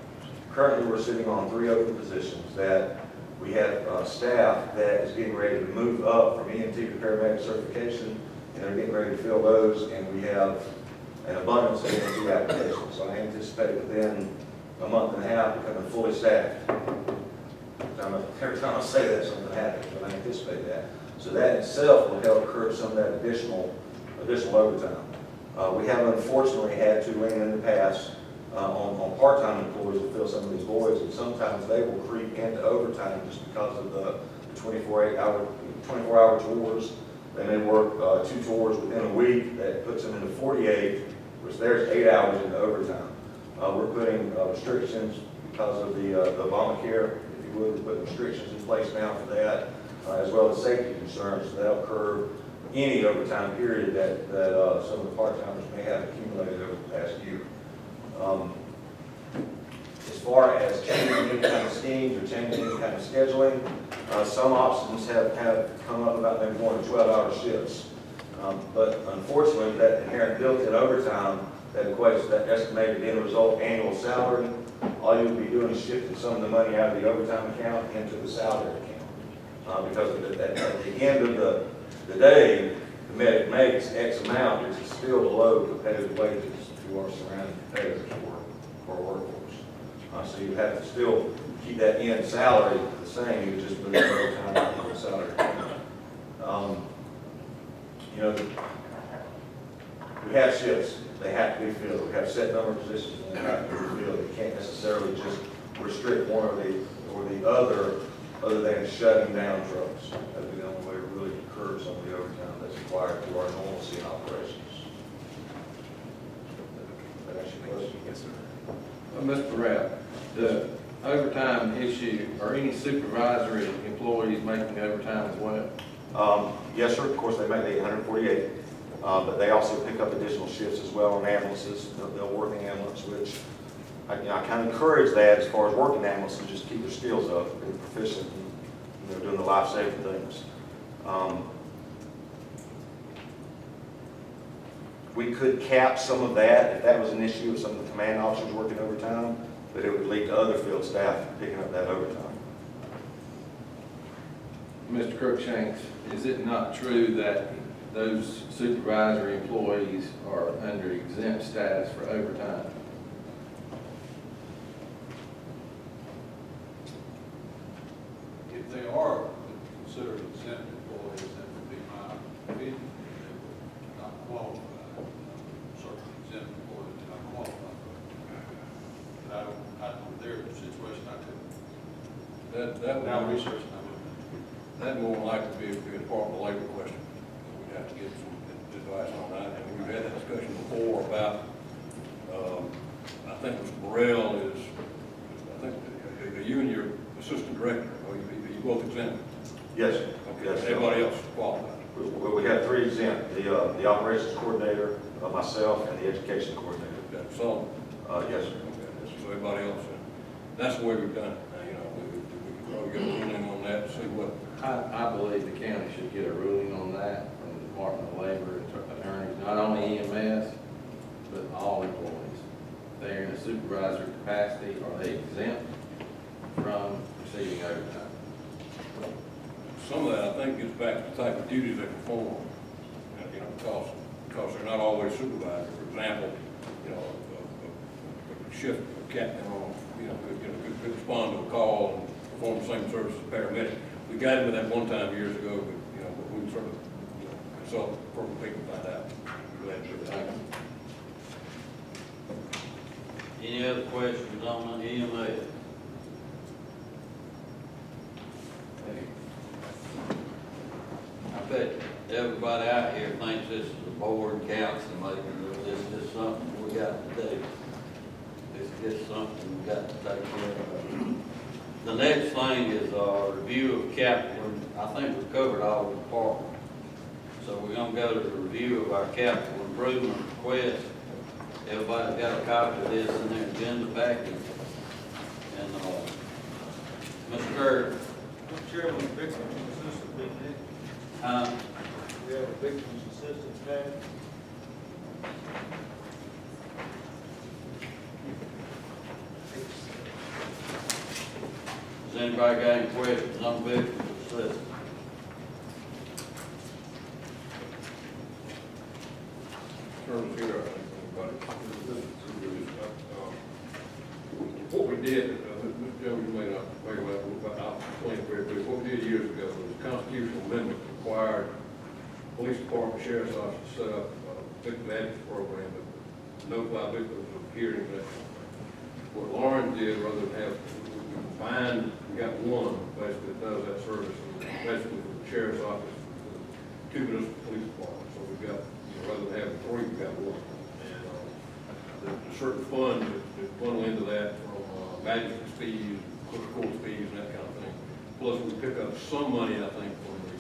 Currently, we're sitting on 3 open positions that we have staff that is getting ready to move up from EMT to paramedic certification, and they're getting ready to fill those, and we have an abundance of EMT applications. So I anticipate within a month and a half becoming fully staffed. Every time I say that, something happens, but I anticipate that. So that itself will help curb some of that additional overtime. We have unfortunately had to lean in the past on part-time employees to fill some of these voids, and sometimes they will creep into overtime just because of the 24-hour tours. They may work 2 tours within a week. That puts them into 48, which there's 8 hours into overtime. We're putting restrictions because of the Obamacare, if you would. We're putting restrictions in place now for that, as well as safety concerns. So that'll curb any overtime period that some of the part-timers may have accumulated over the past year. As far as changing any kind of schemes or changing any kind of scheduling, some options have come up about maybe going to 12-hour shifts. But unfortunately, that inherent built-in overtime that equates to that estimated end result annual salary, all you would be doing is shifting some of the money out of the overtime account into the salary account. Because at the end of the day, the medic makes X amount, which is still below competitive wages to our surrounding competitors for our workforce. So you have to still keep that end salary the same, you just move the overtime to the salary. You know, we have shifts, they have to be filled, we have set number of positions, and they have to be filled. You can't necessarily just restrict one or the other than shutting down trucks. That would be the only way to really curb some of the overtime that's required through our normalcy in operations. That answer your question? Yes, sir. Mr. Rapp, the overtime issue, are any supervisory employees making overtime as well? Yes, sir. Of course, they make the 848, but they also pick up additional shifts as well on ambulances. They'll work in ambulance, which I kind of encourage that as far as working ambulances, just keep their skills up, be proficient in doing the life-saving things. We could cap some of that if that was an issue of some of the command officers working overtime, but it would lead to other field staff picking up that overtime. Mr. Crookshanks, is it not true that those supervisory employees are under exempt status for overtime? If they are considered exempt employees, that would be my opinion. They would not qualify. Certain exempt employees do not qualify. But I don't know their situation, I couldn't. That Now would, research, I wouldn't. that more than likely be a Department of Labor question. We'd have to get some advice on that. And we've had that discussion before about, I think Mr. Burrell is, I think, are you and your assistant director, are you both exempt? Yes, sir. Okay, Yes, sir. everybody else qualified? Well, we have 3 exempt, the operations coordinator, myself, and the education coordinator. Got some? Yes, sir. Okay, so everybody else, that's the way we've done it. Now, you know, we can probably get a ruling on that, see what. I believe the county should get a ruling on that from the Department of Labor attorneys, not only EMS, but all employees. If they're in a supervisory capacity, are they exempt from receiving overtime? Some of that, I think, gets back to the type of duties they perform, you know, because they're not always supervisors. For example, you know, a shift captain on, you know, could respond to a call and perform the same service as a paramedic. We got into that one time years ago, but, you know, but we sort of, you know, consult appropriate people to find out. Glad to do that. Any other questions on the EMA? I bet everybody out here thinks this is a board and council making this is something we got to do. This is something we got to take care of. The next thing is a review of capital. I think we've covered all the departments. So we're gonna go to the review of our capital improvement request. Everybody's got a copy of this in their agenda package. And, Mr. Kirk, Chairman, victims assistance being next. huh? We have a victims assistance package. Has anybody got any questions on victims assistance? Terms here, I think, what we did, Joe, you may not, I'll explain it very quickly. What we did years ago was a constitutional amendment required police department, sheriff's office to set up a victim advocacy program to notify victims of hearings and that kind of thing. What Lauren did, rather than have, we combined, we got one basically that does that service, and basically for the sheriff's office, for the 2 municipal police departments. So we've got, rather than having 3, we've got 1. And there's certain funds that funnel into that from magistrate's fees, court fees, and that kind of thing. Plus, we pick up some money, I think, from the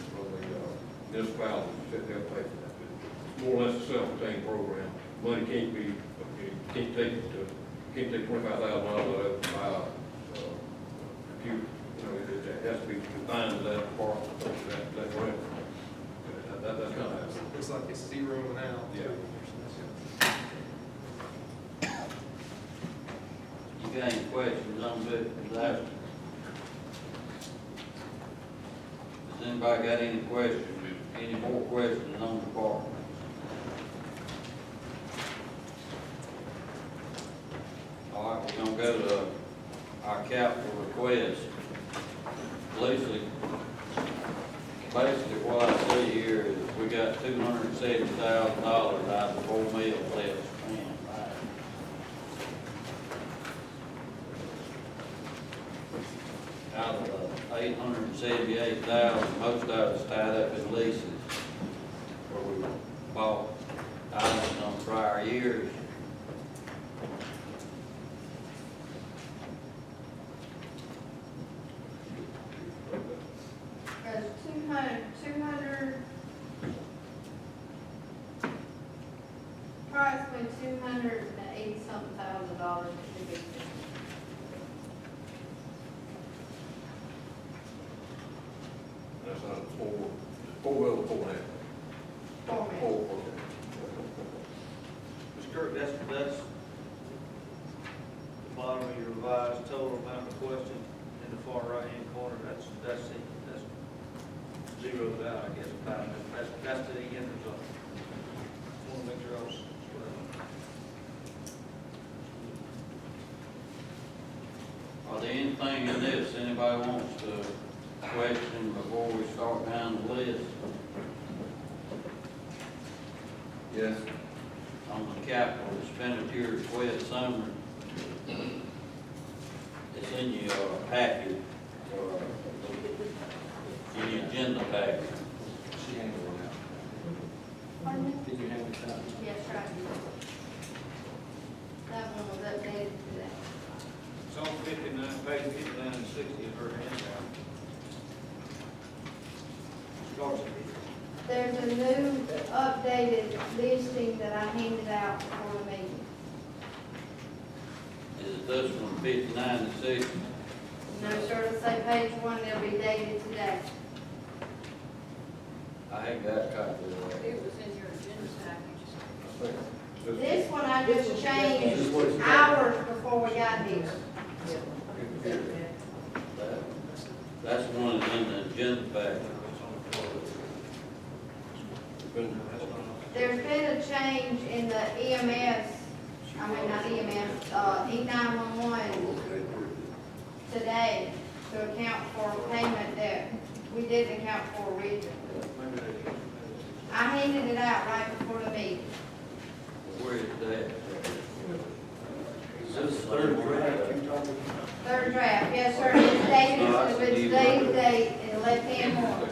municipalities that they'll pay for that. It's more or less a self-contained program. Money can't be, can't take $25,000 out of it to buy a computer. You know, it has to be confined to that department, that revenue. That's kind of. Looks like it's zeroing out. Yeah. You got any questions on victims after? Has anybody got any questions, any more questions on the department? go to our capital request. Basically, what I see here is we got $270,000 out of the 4 mills left to spend. Out of the 878,000, most of it's tied up in leases, where we bought items on prior years. There's 200, approximately $280-something thousand to be spent. That's not four well, 4.5. 4 million. Four, okay. Mr. Kirk, that's the bottom of your revised total amount requested in the far right-hand corner, that's zeroed out, I guess, that's the end result. Just want to make sure I was Are there anything in this anybody wants to question before we start down the list? Yes. On the capital expenditure request summary. It's in your package, or in your agenda package. She handled it now. Pardon me? Did you hand it out? Yes, right. That one was updated today. It's on 59, page 59 and 60 of her handout. Starts at There's a new updated listing that I handed out before the meeting. Is this one 59 and 60? No, sir, it'll say page 1, they'll be dated today. I ain't got a copy of that. It was in your agenda package. I think this- This one I just changed hours before we got here. That's one that's in the agenda package. been- There's been a change in the EMS, not EMS, E911 today to account for payment that we didn't account for originally. I handed it out right before the meeting. Where is that? Is this the third draft you talking about? Third draft, yes, sir, it's dated, it's today's date in the left-hand corner.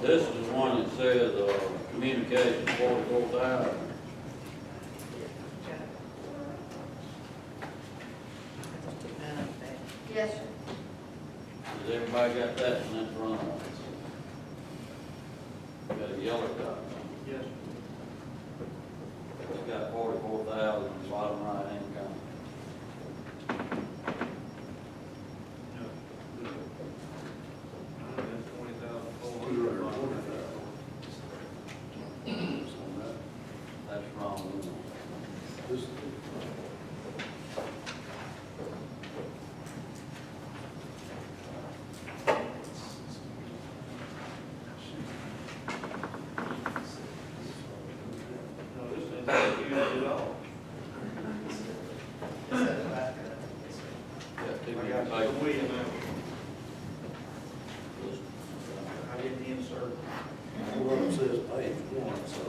This is one that says, communication 44,000. Yes, sir. Has everybody got that in that front? Got a yellow dot. Yes. It's got 44,000 in the bottom right hand corner. No. That's 20,400. That's wrong. This- No, this ain't that you had it all. Got two I big got papers. the William out. I didn't insert. Well, it says page 1, so.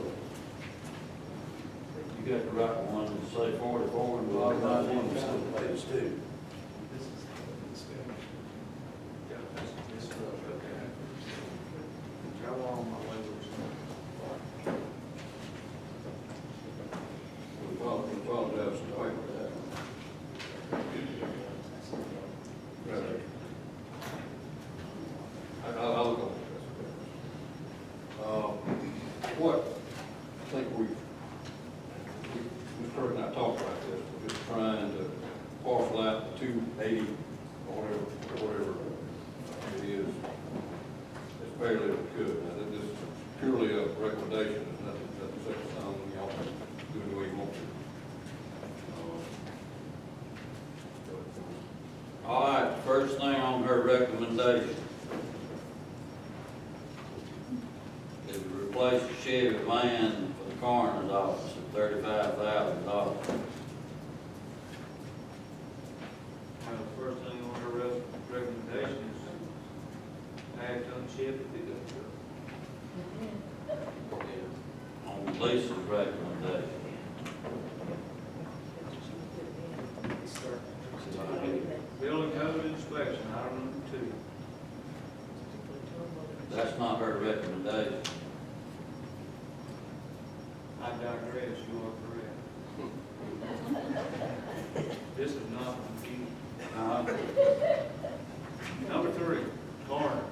You got the right one that say 44 and the Well, bottom I right got one hand that's corner. on page 2. Travel on my way. We probably have some weight with that. Right there. I'll look on it. What, I think Mr. Kirk and I talked about this, we're just trying to parcel out the 280 or whatever it is, as fairly as we could. Now, this is purely a recommendation, there's nothing set in stone, y'all can do it the way you want to. All right, first thing on her recommendation is to replace the Chevy van for the coroner's office at $35,000. The first thing on her recommendation is add ton Chevy pickup truck. On Lisa's recommendation. Building code inspection, item number 2. That's not her recommendation. I digress, you are correct. This is not confusing. Number 3, coroner.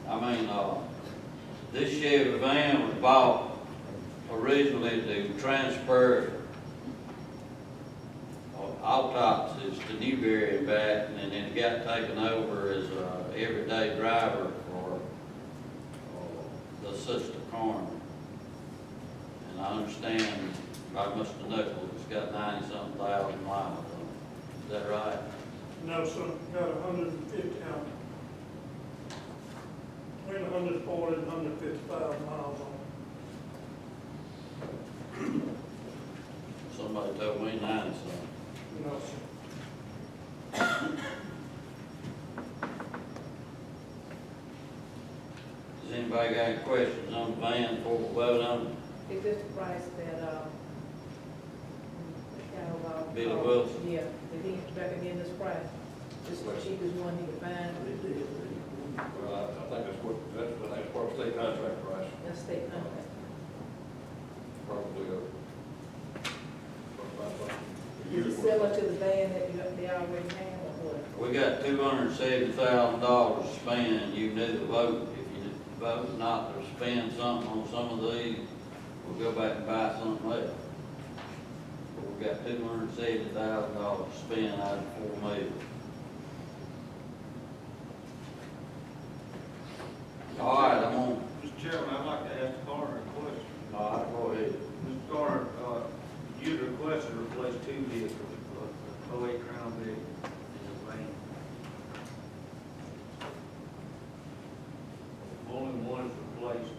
I mean, this Chevy van was bought originally to transfer autopsies to Newberry and back, and then it got taken over as a everyday driver for the assistant coroner. And I understand by Mr. Nichols, it's got 90-something thousand miles on it. Is that right? No, sir, got 150, between 140 and 150,000 miles on it. Somebody told me 90-something. No, sir. Does anybody got any questions on the van before we vote on it? Is this the price that, Billy Wilson? Yeah, did he recommend this price? This is the cheapest one he could find? Well, I think that's part of state contract price, That's state contract. probably Is it similar to the van that they already have, or what? We got $270,000 to spend. You can either vote, if you vote not to spend something on some of these, we'll go back and buy something else. But we got $270,000 to spend out of $4 million. All right, I'm on. Mr. Chairman, I'd like to ask the coroner a question. All right, go ahead. Mr. Coroner, you'd requested to replace 2 vehicles, a 08 Crown Vic and a van. Only one is replaced,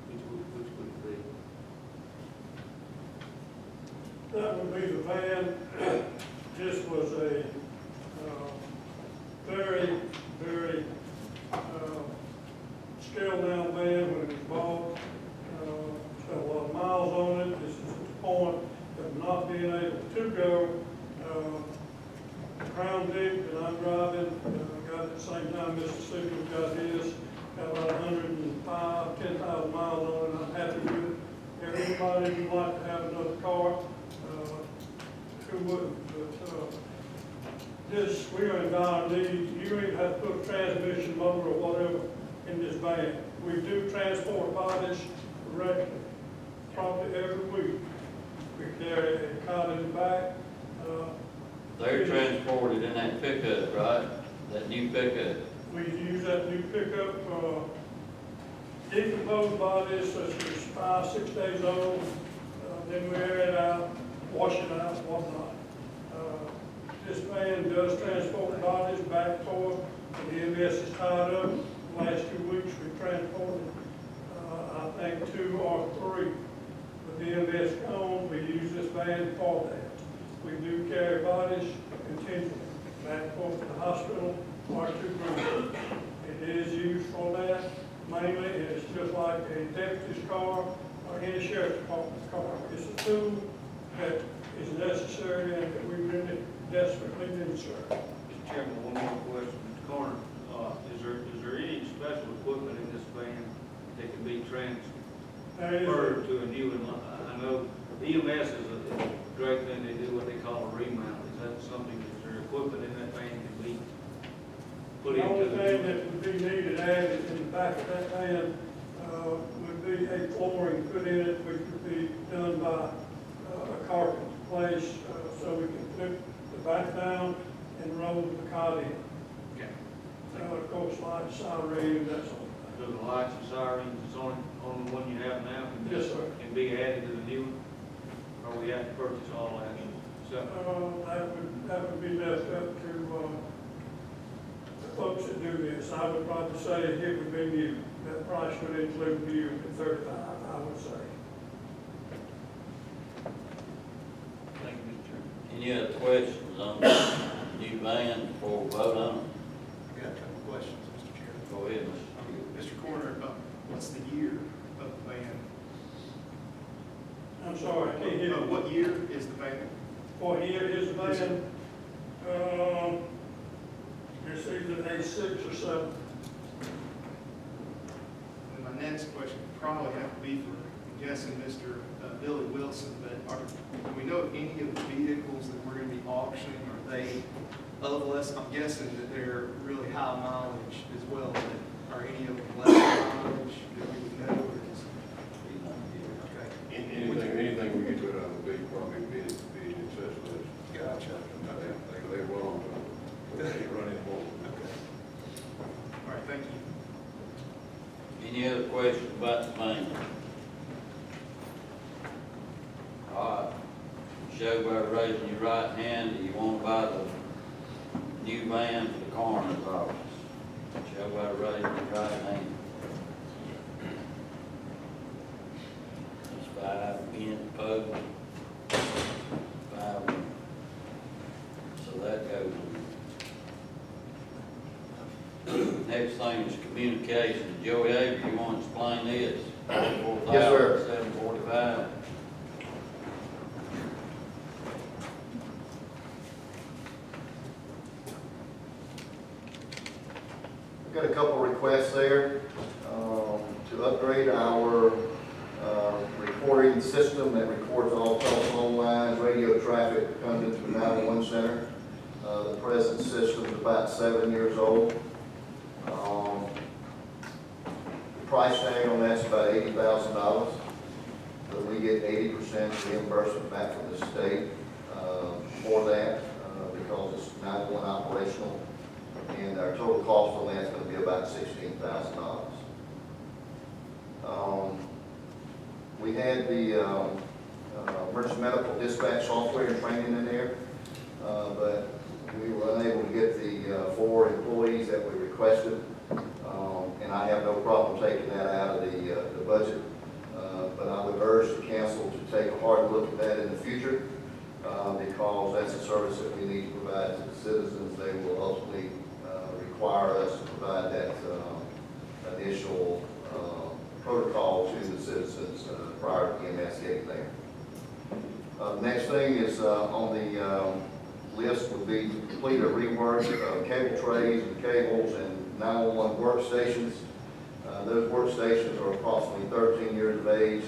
which would it be? That would be the van. This was a very, very scaled down van when it was bought. It's got a lot of miles on it. This is at the point of not being able to go. Crown Vic that I'm driving, got at the same time Mississippi got his, got about 10,000 miles on it. I'm happy with it. If anybody would like to have another car, who wouldn't? But this, we are in dire need. You even have to put a transmission motor or whatever in this van. We do transport bodies regularly, probably every week. We carry a cot in the back. They're transported in that pickup, right? That new pickup. We use that new pickup, decomposed bodies such as 5-6 days old, then we air it out, wash it out, whatnot. This van does transport bodies back and forth. The EMS is tied up. The last 2 weeks we transported, I think 2 or 3. With the EMS gone, we use this van for that. We do carry bodies continually back and forth to the hospital or to Greenville. It is used for that mainly. It's just like a deputy's car or any sheriff's department car. It's a tool that is necessary and that we really desperately need, sir. Mr. Chairman, one more question. Mr. Coroner, is there any special equipment in this van that can be transferred to a new one? I know EMS is a great thing. They do what they call a remount. Is that something, is there equipment in that van that can be put The only into the thing new that would be needed added in the back of that van would be a flooring put in it, which would be done by a carpenter place, so we can put the back down and roll the cot in. Okay. Of course, lights, sirens, that's all. So the lights and sirens is on the one you have now? Yes, sir. Can be added to the new one? Or we have to purchase all that? So, That would be left up to the folks that do this. I would probably say it would be new. That price would include new at 35, I would say. thank you, Mr. Chairman. Any other questions on the new van before we vote on it. I got a couple questions, Mr. Chairman. Go ahead, Mr. Mr. Coroner, what's the year of the van? I'm sorry, I can't hear you. What year is the van? What year is the Yes, sir. van? It's either '86 or '87. And my next question would probably have to be for, I'm guessing, Mr. Billy Wilson, but do we know if any of the vehicles that we're going to be auctioning, are they of less, I'm guessing that they're really high mileage as well, but are any of them less mileage that we would know, or is? Okay. Anything we get rid of would be probably be accessible. Gotcha. They run on to, they can't run anymore. Okay. All right, thank you. Any other questions about the van? All right, show by raising your right hand, do you want to buy the new van for the coroner's office? Show by raising your right hand. That's 5 against, opposed. 5. So that goes. Next thing is communication. Joey Avery, you want to explain this? Yes, sir. 745. We've got a couple requests there to upgrade our recording system that records all telephone lines, radio traffic that comes into the 911 center. The present system is about 7 years old. The price tag on that's about $80,000, but we get 80% reimbursement back from the state for that because it's 911 operational. And our total cost on that's going to be about $16,000. We had the emergency medical dispatch software and training in there, but we were unable to get the 4 employees that we requested. And I have no problem taking that out of the budget. But I would urge the council to take a hard look at that in the future because that's a service that we need to provide to the citizens. They will ultimately require us to provide that initial protocol to the citizens prior to EMS getting there. Next thing is on the list would be to complete a rework of cable trays and cables and 911 workstations. Those workstations are approximately 13 years of age.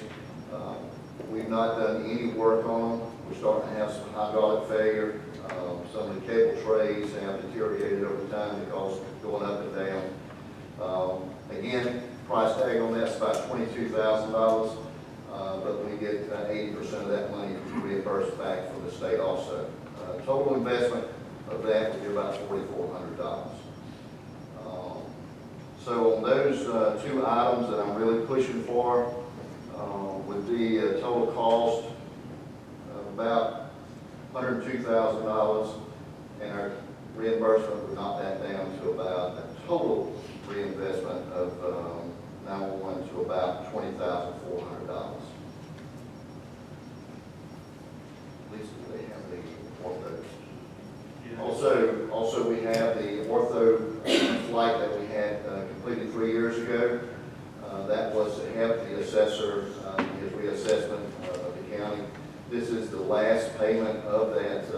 We've not done any work on them. We're starting to have some hydraulic failure. Some of the cable trays have deteriorated over time because of going up and down. Again, price tag on that's about $22,000, but we get 80% of that money reimbursed back from the state also. Total investment of that would be about $4,400. So on those 2 items that I'm really pushing for would be a total cost of about $102,000, and our reimbursement would knock that down to about a total reinvestment of 911 to about $20,400. Lisa, do they have the orthos? Also, we have the ortho flight that we had completed 3 years ago. That was to help the assessor, his reassessment of the county. This is the last payment of that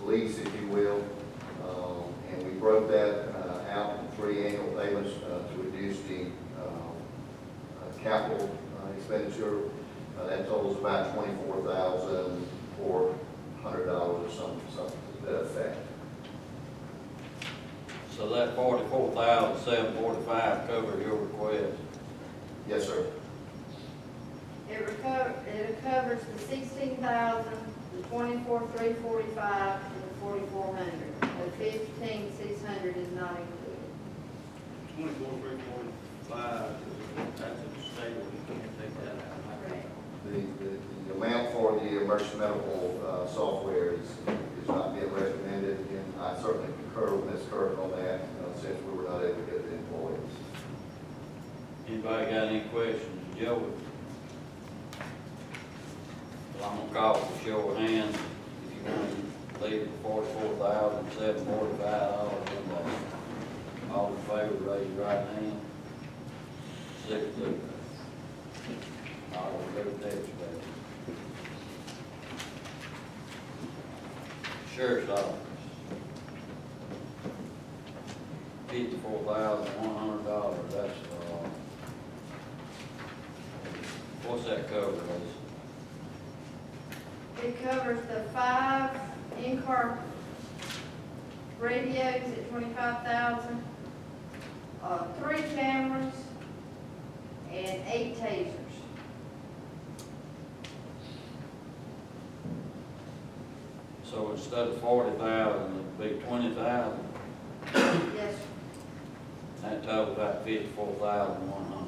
lease, if you will. And we broke that out in 3 annual payments to reduce the capital expenditure. That totals about $24,400 or something to that effect. So that $44,745 covers your request? Yes, sir. It covers the $16,000, the $24,345, and the $4,400. The $15,600 is not included. 24,345, that's a state, you can't take that out. Correct. The amount for the emergency medical software is not being recommended, and I certainly concur with Ms. Kirk on that, since we were not able to get the employees. Anybody got any questions? Joey? Well, I'm gonna call for show of hands if you want to leave it $44,745 in there. All in favor, raise your right hand. 6 to. All right, we'll go to next page. Sheriff's office. $54,100, that's, what's that cover, Lisa? It covers the 5 in-car radios at 25,000, 3 cameras, and 8 tasers. So instead of 40,000, it'd be 20,000. Yes, sir. That totals out 54,100.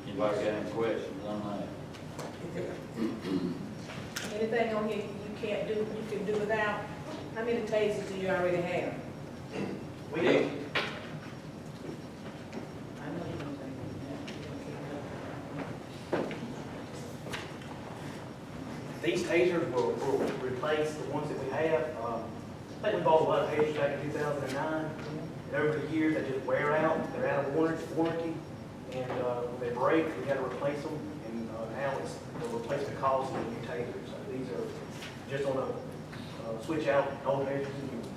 Anybody got any questions on that? Anything on here you can't do, you can do without? How many tasers do you already have? We, I know you don't think these tasers will replace the ones that we have. I think we bought a lot of tasers back in 2009. And over the years, they just wear out. They're out of warranty. And when they break, we got to replace them. And now it's the replacement cost of the new tasers. So these are just on a switch out old tasers and new ones.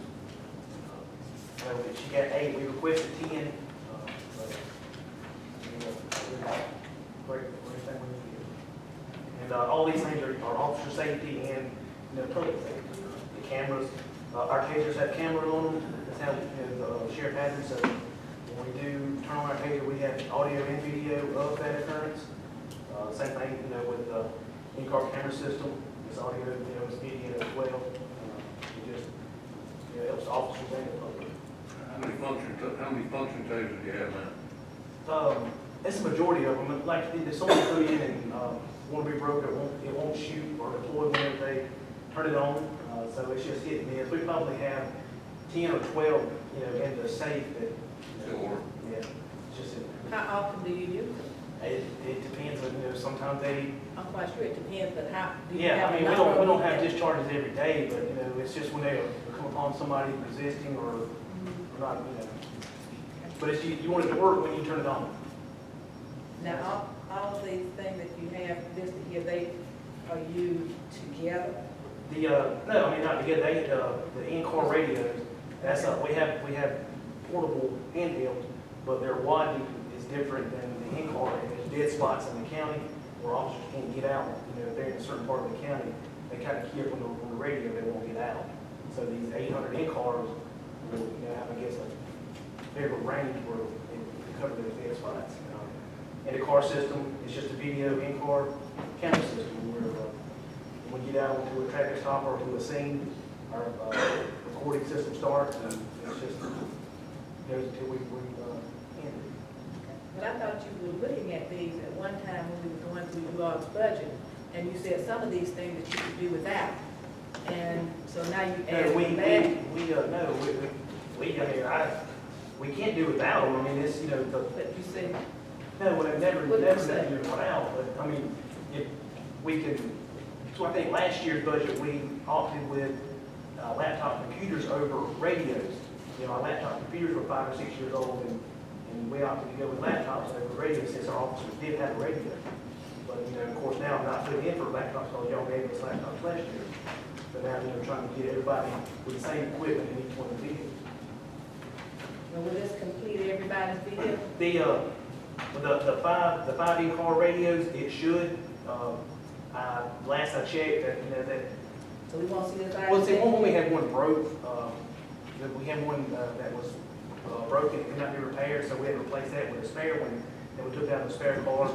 So she got 8. We requested 10. Great, everything we need. And all these things are officer safety and public safety. The cameras, our tasers have cameras on them. That's how the sheriff has them. So when we do turn on our taser, we have audio and video of that occurrence. Same thing, with the in-car camera system. It's audio, it's video as well. It just helps officers and the public. How many function tasers do you have now? It's a majority of them. Like if someone put in and one to be broke, it won't shoot or deploy whenever they turn it on. So it's just hit and miss. We probably have 10 or 12, in the safe that. Still work? Yeah. It's just how often do you use it? it depends on sometimes they. I'm quite sure it depends, but how, do you Yeah, have I mean, a we number don't of have people? discharges every day, but it's just when they come upon somebody resisting or not, But it's, you want it to work when you turn it on. Now, all of these things that you have listed here, they are used together? No, I mean, not together, the in-car radios, that's, we have portable handhelds, but their wadding is different than the in-car. And there's dead spots in the county where officers can't get out, if they're in a certain part of the county, they kind of keep on the radio, they won't get out. So these 800 in-cars will, have, I guess, a bigger range where they cover those dead spots. And the car system is just a video in-car camera system where when we get out to a traffic stop or to a scene, our recording system starts, and it's just goes until we end it. But I thought you were looking at these at one time when we were going through your all's budget, and you said some of these things that you could do without. And so now you add No, them back. We can't do without them. I mean, it's, the, But you said, no, well, never What did you say? do without, but I mean, if we can, so I think last year's budget, we opted with laptop computers over radios. Our laptop computers were 5 or 6 years old, and we opted to go with laptops over radios since our officers did have a radio. But, of course, now I'm not putting in for laptops because y'all gave us laptops last year. But now, trying to get everybody with the same equipment in each one of the vehicles. well, will this complete everybody's vehicle? The five in-car radios, it should. Last I checked, that So we won't see this item? well, see, when we had one broke, we had one that was broken, could not be repaired, so we had to replace that with a spare one. Then we took out the spare car,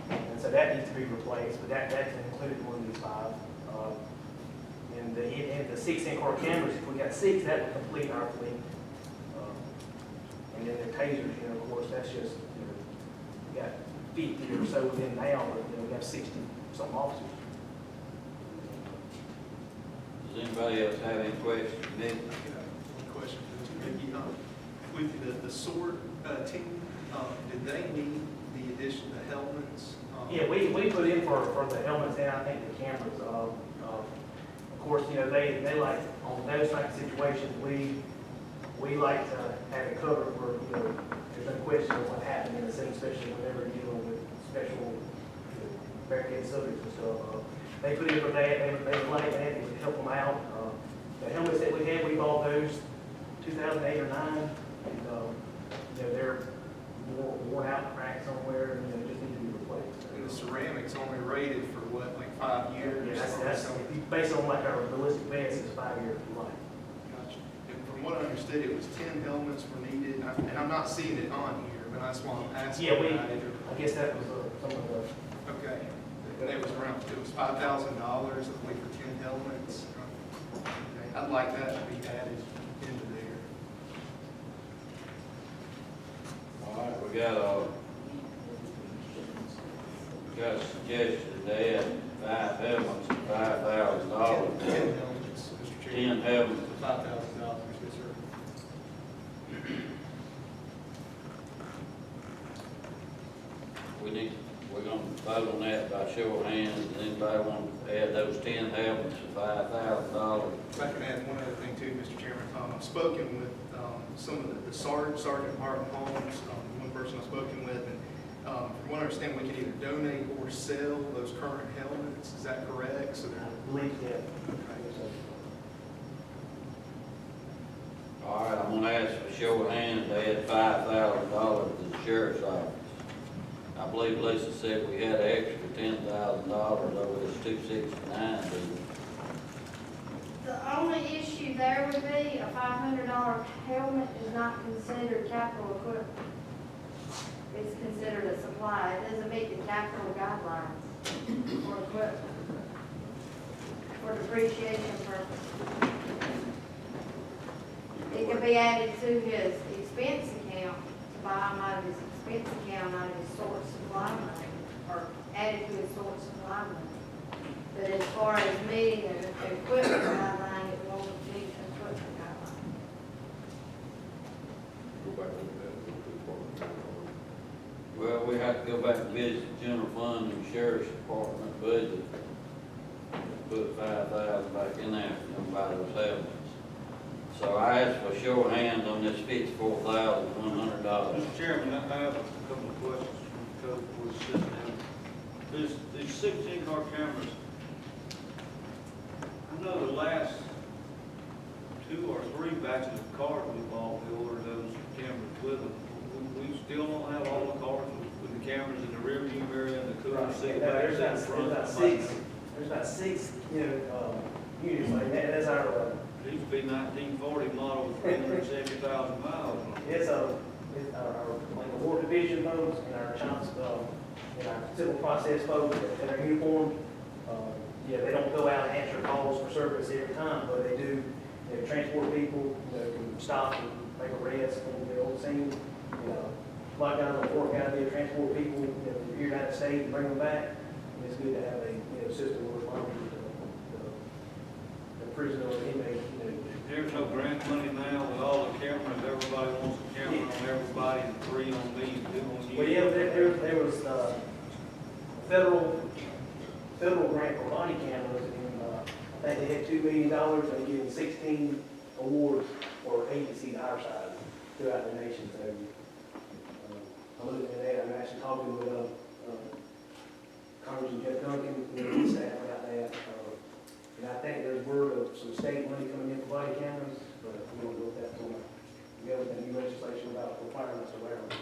and so that needs to be replaced. But that's included in one of these 5. And the 6 in-car cameras, if we got 6, that would complete our fleet. And then the tasers, of course, that's just, we got 50 or so within now, but we have 60-some officers. Does anybody else have any questions? Nick? One question for Mickey. With the SWORD team, did they need the addition of helmets? Yeah, we put in for the helmets and I think the cameras. Of course, you know, they like, on those type of situations, we like to have it covered where, you know, there's no question of what happened in the scene, especially whenever you're dealing with special, you know, barricade subjects and stuff. They put in for that, they were like that, it would help them out. The helmets that we had, we bought those 2008 or 9, and, you know, they're worn out, cracked somewhere, and, you know, just need to be replaced. And the ceramic's only rated for what, like 5 years? Yeah, that's, if you base it on like our ballistic vest, it's 5 years life. Gotcha. And from what I understood, it was 10 helmets were needed, and I'm not seeing it on here, but that's why I'm asking. Yeah, about it. I guess that was some of the, Okay, and it was around, it was $5,000, I believe, for 10 helmets. Okay, I'd like that to be added into there. All right, we got a suggestion to add 5 helmets, $5,000. 10 helmets, Mr. 10 Chairman. helmets. $5,000, yes, sir. We're gonna vote on that by show of hands, and anybody want to add those 10 helmets to $5,000? If I can add one other thing too, Mr. Chairman, I've spoken with some of the Sergeant Martin Holmes, one person I've spoken with, and from what I understand, we can either donate or sell those current helmets, is that correct? So they're, I believe, yeah. All right, I'm gonna ask for show of hands to add $5,000 to the sheriff's office. I believe Lisa said we had an extra $10,000 over this 269, didn't we? The only issue there would be a $500 helmet is not considered capital equipment. It's considered a supply. It doesn't meet the capital guidelines for equipment, for depreciation purposes. It could be added to his expense account, to buy him out of his expense account, out of his source supply money, or added to his source supply money. But as far as meeting an equipment guideline, it won't meet an equipment guideline. Go back and look at it. Well, we have to go back and visit the general fund and sheriff's department budget. Put 5,000 back in there and buy those helmets. So I asked for a show of hands on this $54,100. Mr. Chairman, I have a couple of questions from the code for the system. These 16-car cameras, I know the last 2 or 3 batches of cars we bought, we ordered those cameras with them. We still don't have all the cars with the cameras in the rear view mirror and the cooler seat back There's in front. about 6, you know, units like that. That's our, These be 1940 model with 370,000 miles on them. it's our like the war division folks and our chunks, and our civil process folks that are uniformed. Yeah, they don't go out and answer calls for service every time, but they do, you know, transport people, you know, can stop and make arrests and, you know, on scene. You know, a lot of guys on work out there, transport people, you know, from here out of state and bring them back. And it's good to have a, you know, system where the prisoner or inmate, you know. There's no grant money now with all the cameras, everybody wants a camera on everybody and 3 on me and 2 on you. Well, yeah, there was federal grant for body cameras, and I think they had $2 million, they gave 16 awards for agencies our size throughout the nation. So I'm looking at that. I'm actually talking with Congressman Jeff Duncan, you know, his staff about that. And I think there's word of some state money coming in for body cameras, but we don't know if that's going to go with the new legislation about requirements around it.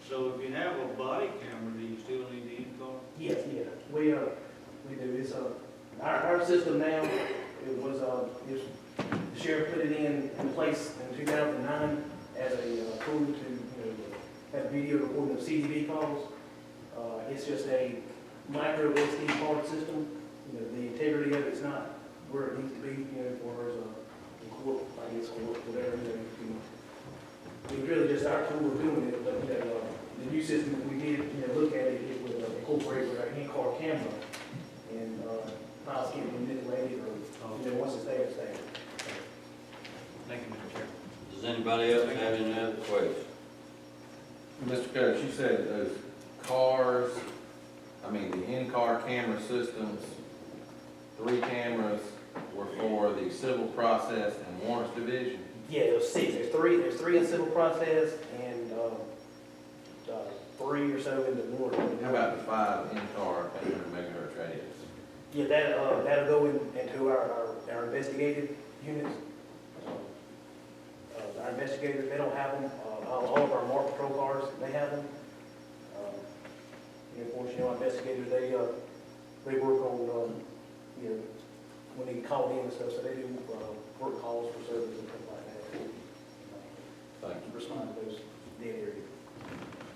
So if you have a body camera, do you still need the in-car? Yes, yeah, we do. It's our system now. It was the sheriff put it in place in 2009 as a tool to, you know, have video recording of CDB calls. It's just a micro SD card system. You know, the integrity of it's not where it needs to be. You know, for in court, I guess, or whatever. You know, it's really just our tool of doing it. But you know, the new system that we did, you know, look at it, it would incorporate with our in-car camera, and files can't be manipulated, or you know, once it's there, it's there. Thank you, Mr. Chairman. Does anybody else have any other questions? Mr. Coach, you said those cars, I mean, the in-car camera systems, 3 cameras, were for the civil process and warrants division. Yeah, there's 6. There's three in civil process and 3 or so in the warrant. How about the 5 in-car 800 megahertz radios? Yeah, that'll go into our investigative units. Our investigators, they don't have them. All of our marked patrol cars, they have them. And of course, our investigators, they work on, when they get called in and stuff, so they do work calls for service and stuff like that. Thank you. Respond to those dead areas.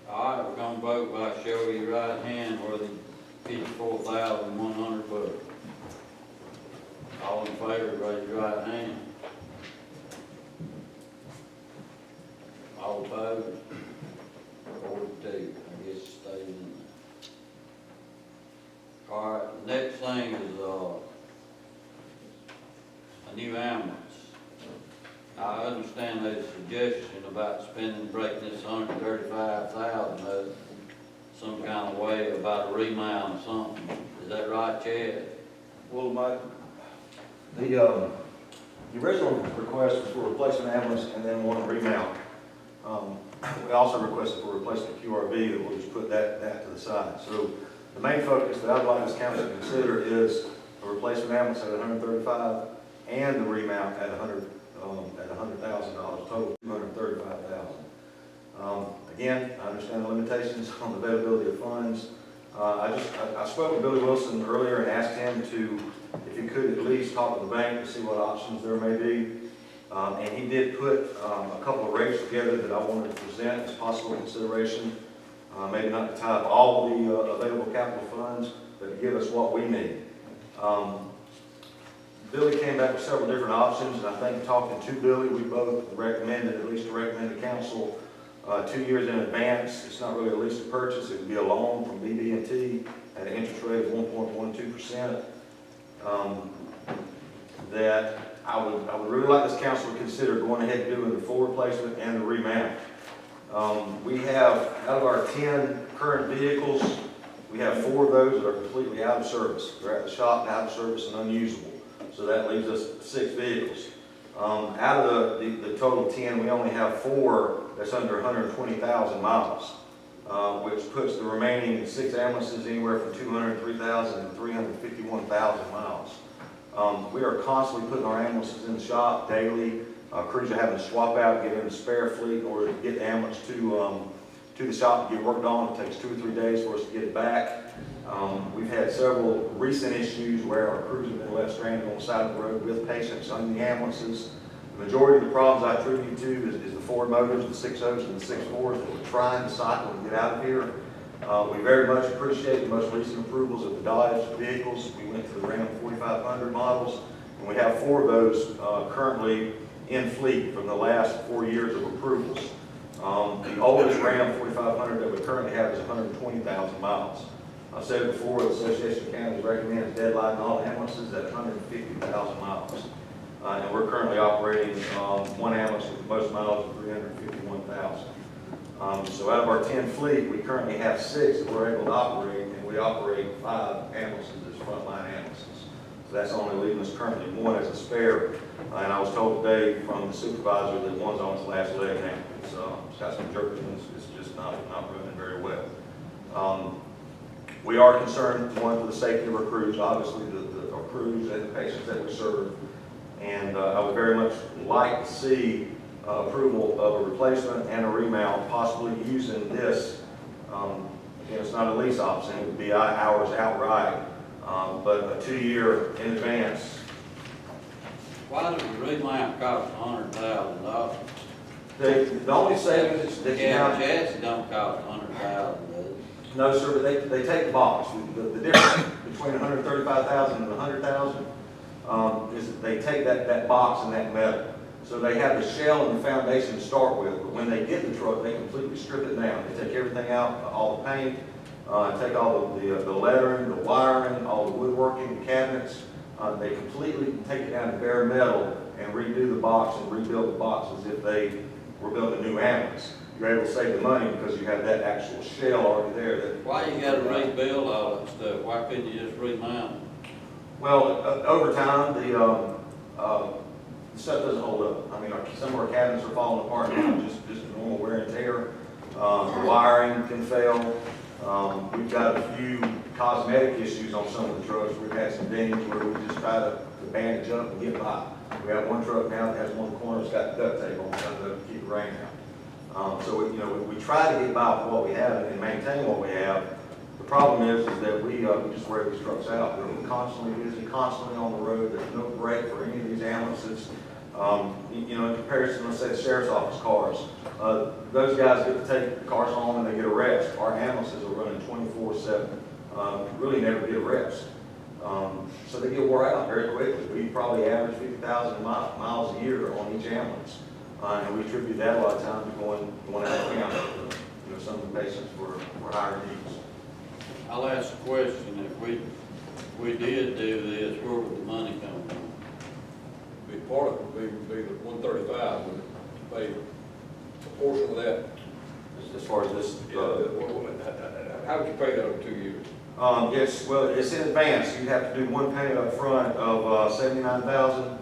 All right, we're gonna vote by show of your right hand where the 54,100 votes. All in favor, raise your right hand. All opposed? 42, I guess it stays in there. All right, the next thing is, a new ambulance. I understand there's a suggestion about breaking this 135,000 some kind of way about a remount or something. Is that right, Chad? Well, the original request was for replacement ambulance and then one remount. We also requested for replacement QRV, that we'll just put that to the side. So the main focus that I'd like this council to consider is a replacement ambulance at 135 and the remount at $100,000, total $235,000. Again, I understand the limitations on the availability of funds. I spoke with Billy Wilson earlier and asked him if he could at least talk to the bank to see what options there may be. And he did put a couple of rates together that I wanted to present as possible consideration. Maybe not to tie up all the available capital funds, but to give us what we need. Billy came back with several different options, and I think talking to Billy, we both recommended, at least to recommend to council, 2 years in advance. It's not really a lease to purchase. It would be a loan from BB&T at an interest rate of 1.12%. That I would really like this council to consider going ahead and doing the full replacement and the remount. We have, out of our 10 current vehicles, we have 4 of those that are completely out of service. They're at the shop, out of service, and unusable. So that leaves us 6 vehicles. Out of the total 10, we only have 4 that's under 120,000 miles, which puts the remaining 6 ambulances anywhere from 203,000 to 351,000 miles. We are constantly putting our ambulances in the shop daily. Crews are having to swap out, get in the spare fleet in order to get the ambulance to the shop to get worked on. It takes 2 or 3 days for us to get it back. We've had several recent issues where our crews have been left stranded on the side of the road with patients on the ambulances. The majority of the problems I attribute to is the Ford motors, the 6.0s and the 6.4s that we're trying to cycle and get out of here. We very much appreciate the most recent approvals of the Dodge vehicles. We went to the Ram 4500 models, and we have 4 of those currently in fleet from the last 4 years of approvals. The oldest Ram 4500 that we currently have is 120,000 miles. I said before, the Association of Counties recommends deadline all ambulances at 150,000 miles. And we're currently operating one ambulance with the most miles of 351,000. So out of our 10 fleet, we currently have 6 that we're able to operate, and we operate 5 ambulances as frontline ambulances. So that's only leaving us currently 1 as a spare. And I was told today from the supervisor that one's on its last leg now. It's got some jerking, it's just not running very well. We are concerned, one, for the safety of our crews, obviously our crews and the patients that we serve. And I would very much like to see approval of a replacement and a remount, possibly using this. Again, it's not a lease option, it would be ours outright, but a 2-year in advance. Why does the remount cost $100,000? The only savings that you have. Chassis don't cost $100,000, does it? No, sir, but they take the box. The difference between 135,000 and 100,000 is that they take that box and that metal. So they have the shell and the foundation to start with, but when they get the truck, they completely strip it down. They take everything out, all the paint, take all the lettering, the wiring, all the woodworking, the cabinets. They completely take it down to bare metal and redo the box and rebuild the box as if they were building a new ambulance. You're able to save the money because you have that actual shell already there. Why you gotta rebuild all that stuff? Why couldn't you just remount it? Well, over time, the stuff doesn't hold up. I mean, some of our cabinets are falling apart now, just normal wear and tear. The wiring can fail. We've got a few cosmetic issues on some of the trucks. We've had some dings where we just try to bandage up and get by. We have one truck now that has one corner that's got duct tape on it to keep the rain out. So we try to get by with what we have and maintain what we have. The problem is that we just wear these trucks out. We're constantly busy, constantly on the road. There's no break for any of these ambulances. In comparison, let's say the sheriff's office cars, those guys get to take the cars home and they get a rest. Our ambulances are running 24/7, really never get a rest. So they get wore out very quickly. We probably average 50,000 miles a year on each ambulance. And we attribute that a lot of times to going out of county. Some of the patients were higher needs. I'll ask the question, if we did do this, where would the money come from? Be part of it would be the 135, would pay a portion of that. As far as this, How would you pay that over 2 years? it's in advance. You have to do one payment up front of $79,000,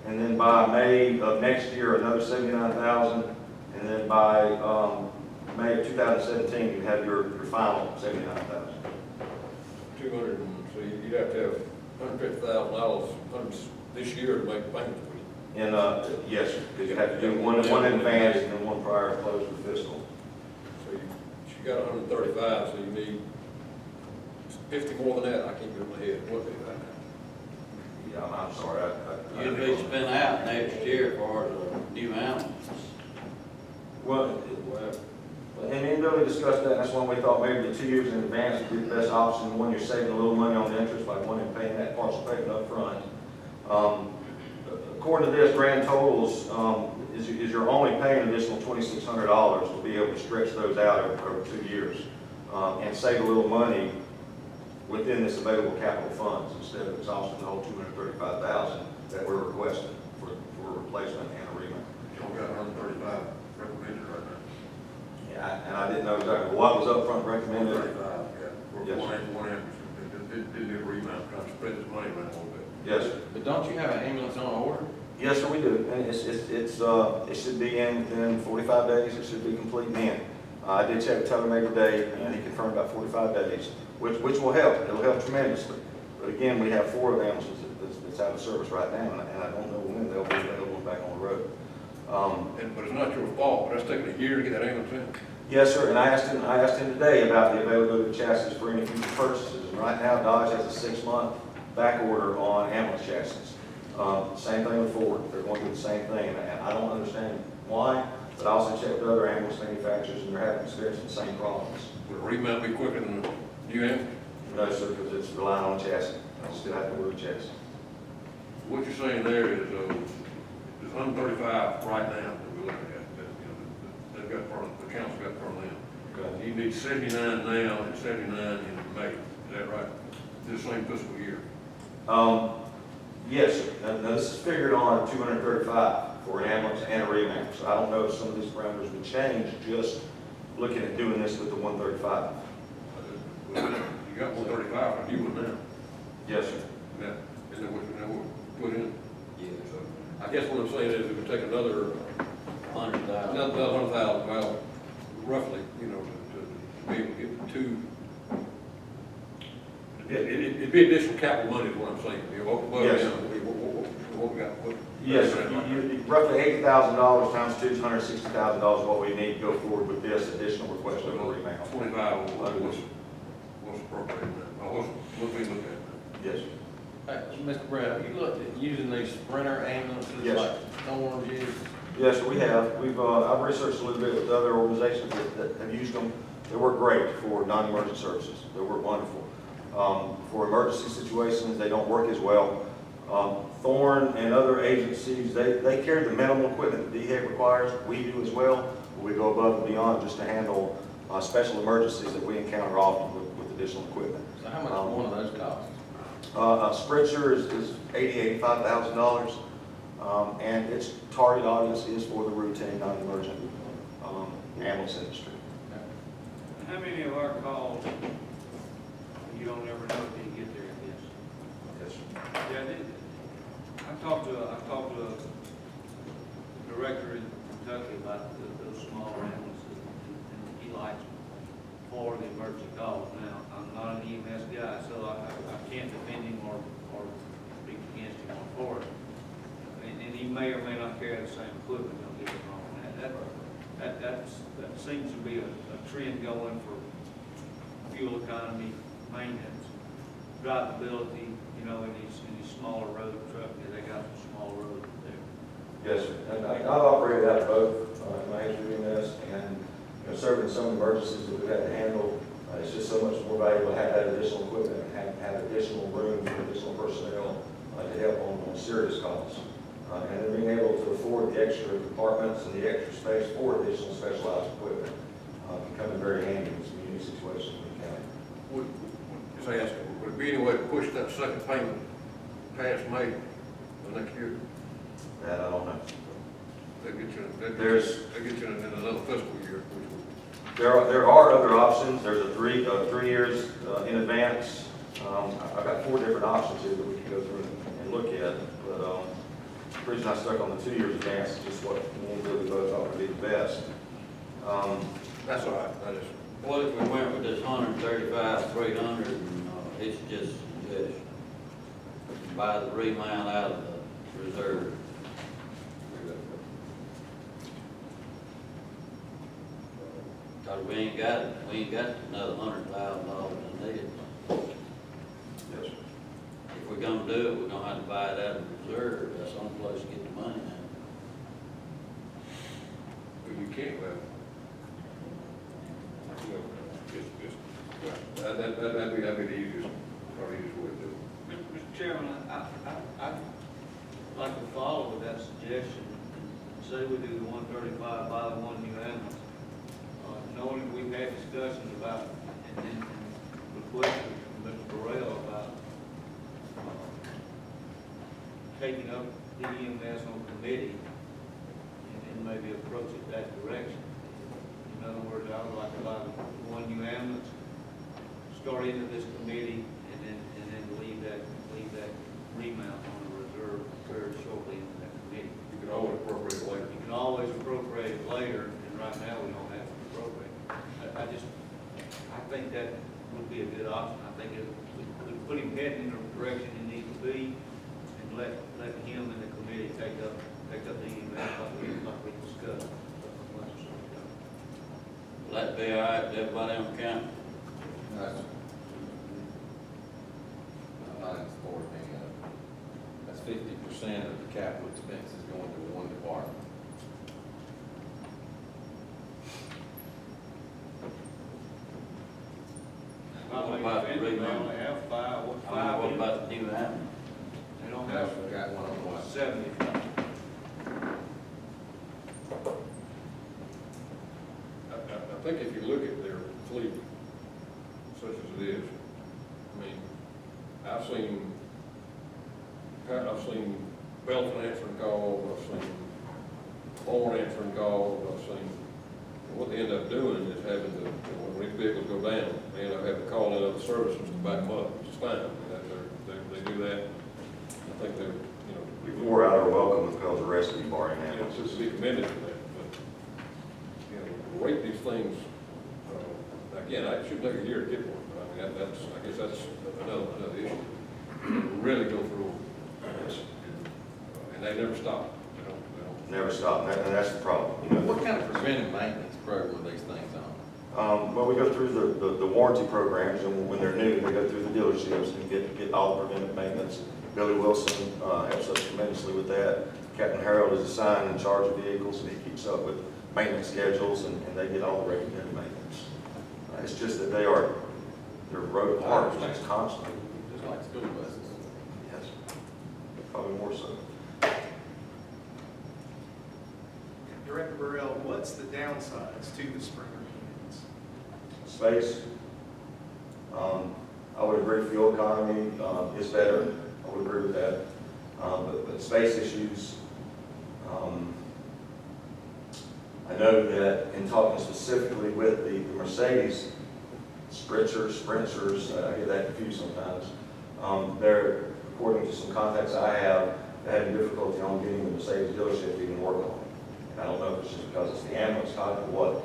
and then by May of next year, another $79,000, and then by May of 2017, you have your final $79,000. 200, so you'd have to have $150,000 this year to make payments for you. And yes, because you have to do one in advance and then one prior to close the fiscal. So you got 135, so you need 50 more than that. I can't get in my head. What would be that? Yeah, I'm sorry. You'd be spent out next year for the new ambulances. Well, and then Billy discussed that, and that's when we thought maybe the 2 years in advance would be the best option. One, you're saving a little money on the interest by going and paying that partial payment up front. According to this, grand totals is you're only paying an additional $2,600 to be able to stretch those out over 2 years and save a little money within this available capital funds instead of exhausting the whole $235,000 that we're requesting for replacement and a remake. You only got 135 recommended right now. Yeah, and I didn't know exactly what was up front recommended. 135, yeah. For Yes. one ambulance, didn't do a remount, trying to spread this money around a little bit. Yes, sir. But don't you have an ambulance on order? Yes, sir, we do. And it should be in within 45 days. It should be complete and in. I did check with Tyler Neighbor Day, and he confirmed about 45 days, which will help. It'll help tremendously. But again, we have 4 ambulances that's out of service right now, and I don't know when they'll be available back on the road. But it's not your fault, but that's taking a year to get that ambulance in. Yes, sir, and I asked him today about the availability of chassis for any future purchases. And right now, Dodge has a 6-month back order on ambulance chassis. Same thing with Ford. They're going through the same thing, and I don't understand why, but I also checked with other ambulance manufacturers, and they're experiencing the same problems. Would a remount be quicker than the new ambulance? No, sir, because it's relying on chassis. I still have to order chassis. What you're saying there is, there's 135 right now that we're looking at, they've got part of, the council got part of them. Okay. You need 79 now and 79 in May, is that right? This same fiscal year? Yes, sir. Now, this is figured on 235 for an ambulance and a remount. So I don't know if some of these parameters would change just looking at doing this with the 135. You got 135, and you would now. Yes, sir. Yeah, isn't that what we're put in? Yeah. So, I guess what I'm saying is it would take another 100,000. 100,000, well, roughly, to be able to get the 2. It'd be additional capital money is what I'm saying. Yes. What we got, Yes, sir. Roughly $80,000 times 2 is $160,000 what we need to go forward with this additional request of a remount. 25, what's appropriate, what we look at. Yes, sir. Mr. Brown, have you looked at using these Sprinter ambulances Yes. like Thorn's uses? Yes, sir, we have. I've researched a little bit with other organizations that have used them. They work great for non-emergency services. They work wonderful. For emergency situations, they don't work as well. Thorn and other agencies, they carry the minimal equipment that DHEC requires. We do as well. We go above and beyond just to handle special emergencies that we encounter often with additional equipment. So how much one of those costs? A Spritzer is $80,000, $85,000, and its target audience is for the routine, non-emergent ambulance industry. How many of our calls, you don't ever know till you get there, I guess? Yes, sir. Yeah, I talked to a director in Kentucky about those small ambulances, and he likes for the emergency calls. Now, I'm not an EMS guy, so I can't defend him or speak against him or for it. And he may or may not carry the same equipment, don't get me wrong. That seems to be a trend going for fuel economy, maintenance, drivability, you know, in these smaller road trucks, they got some small roads there. Yes, sir. And I've operated out of both, in my history doing this, and, you know, serving some emergencies that we had to handle. It's just so much more valuable to have that additional equipment and have additional room for additional personnel to help on serious calls. And then being able to afford the extra departments and the extra space for additional specialized equipment can come in very handy in some unique situations in the county. Just asking, would it be any way to push that second payment past May of next year? That I don't know. That get you in another fiscal year. There are other options. There's a 3 years in advance. I've got 4 different options here that we can go through and look at. But the reason I stuck on the 2 years advance is just what me and Billy both thought would be the best. That's all right. What if we went with this 135,300 and it's just buy the remount out of the reserve? Cause we ain't got another $100,000 in it. Yes, sir. If we're gonna do it, we're gonna have to buy it out of the reserve. That's the only place to get the money out. Well, you can't, that'd be the easiest, probably easiest way to do it. Mr. Chairman, I'd like to follow with that suggestion. Say we do the 135, buy the 1 new ambulance. Knowing that we've had discussions about, and requested from Mr. Burrell about taking up the EMS on committee and maybe approach it that direction. In other words, I would like to buy 1 new ambulance, start into this committee, and then leave that remount on the reserve very shortly into that committee. You can always appropriate it later. You can always appropriate it later, and right now we don't have to appropriate. I think that would be a good option. I think it would put him heading in the direction he needs to be, and let him and the committee take up the EMS like we discussed. Will that be all right to everybody on the county? I'm not in support of any of it. That's 50% of the capital expenses going to one department. What about the They remount? only have 5. What about the new ambulance? They don't Now, have we got one on the way. 70. I think if you look at their fleet, such as it is, I mean, I've seen Belton answering calls, I've seen Horn answering calls, I've seen, and what they end up doing is having to, when these vehicles go down, they end up having to call in other services to back them up, which is fine. They do that. I think they're, you know. Before out are welcome if called the rescue bar in You know, ambulance. to be commended for that, but, you know, rate these things, again, it should take a year to get one, but I mean, I guess that's another issue. Really go through this, and they never stop. They don't. Never stop, and that's the problem. You know. What kind of preventive maintenance program are these things on? Well, we go through the warranty programs, and when they're new, they go through the dealerships and get all the preventive maintenance. Billy Wilson helps us tremendously with that. Captain Harold is assigned in charge of vehicles, and he keeps up with maintenance schedules, and they get all the recommended maintenance. It's just that they're road hard, it's constantly. Just like school buses. Yes, probably more so. Director Burrell, what's the downsides to the Springer units? Space. I would agree fuel economy is better. I would agree with that. But space issues, I know that in talking specifically with the Mercedes Sprinters, I get that confused sometimes. Their according to some contacts I have, they're having difficulty on getting the Mercedes dealership to even work on it. And I don't know if it's just because it's the ambulance type or what,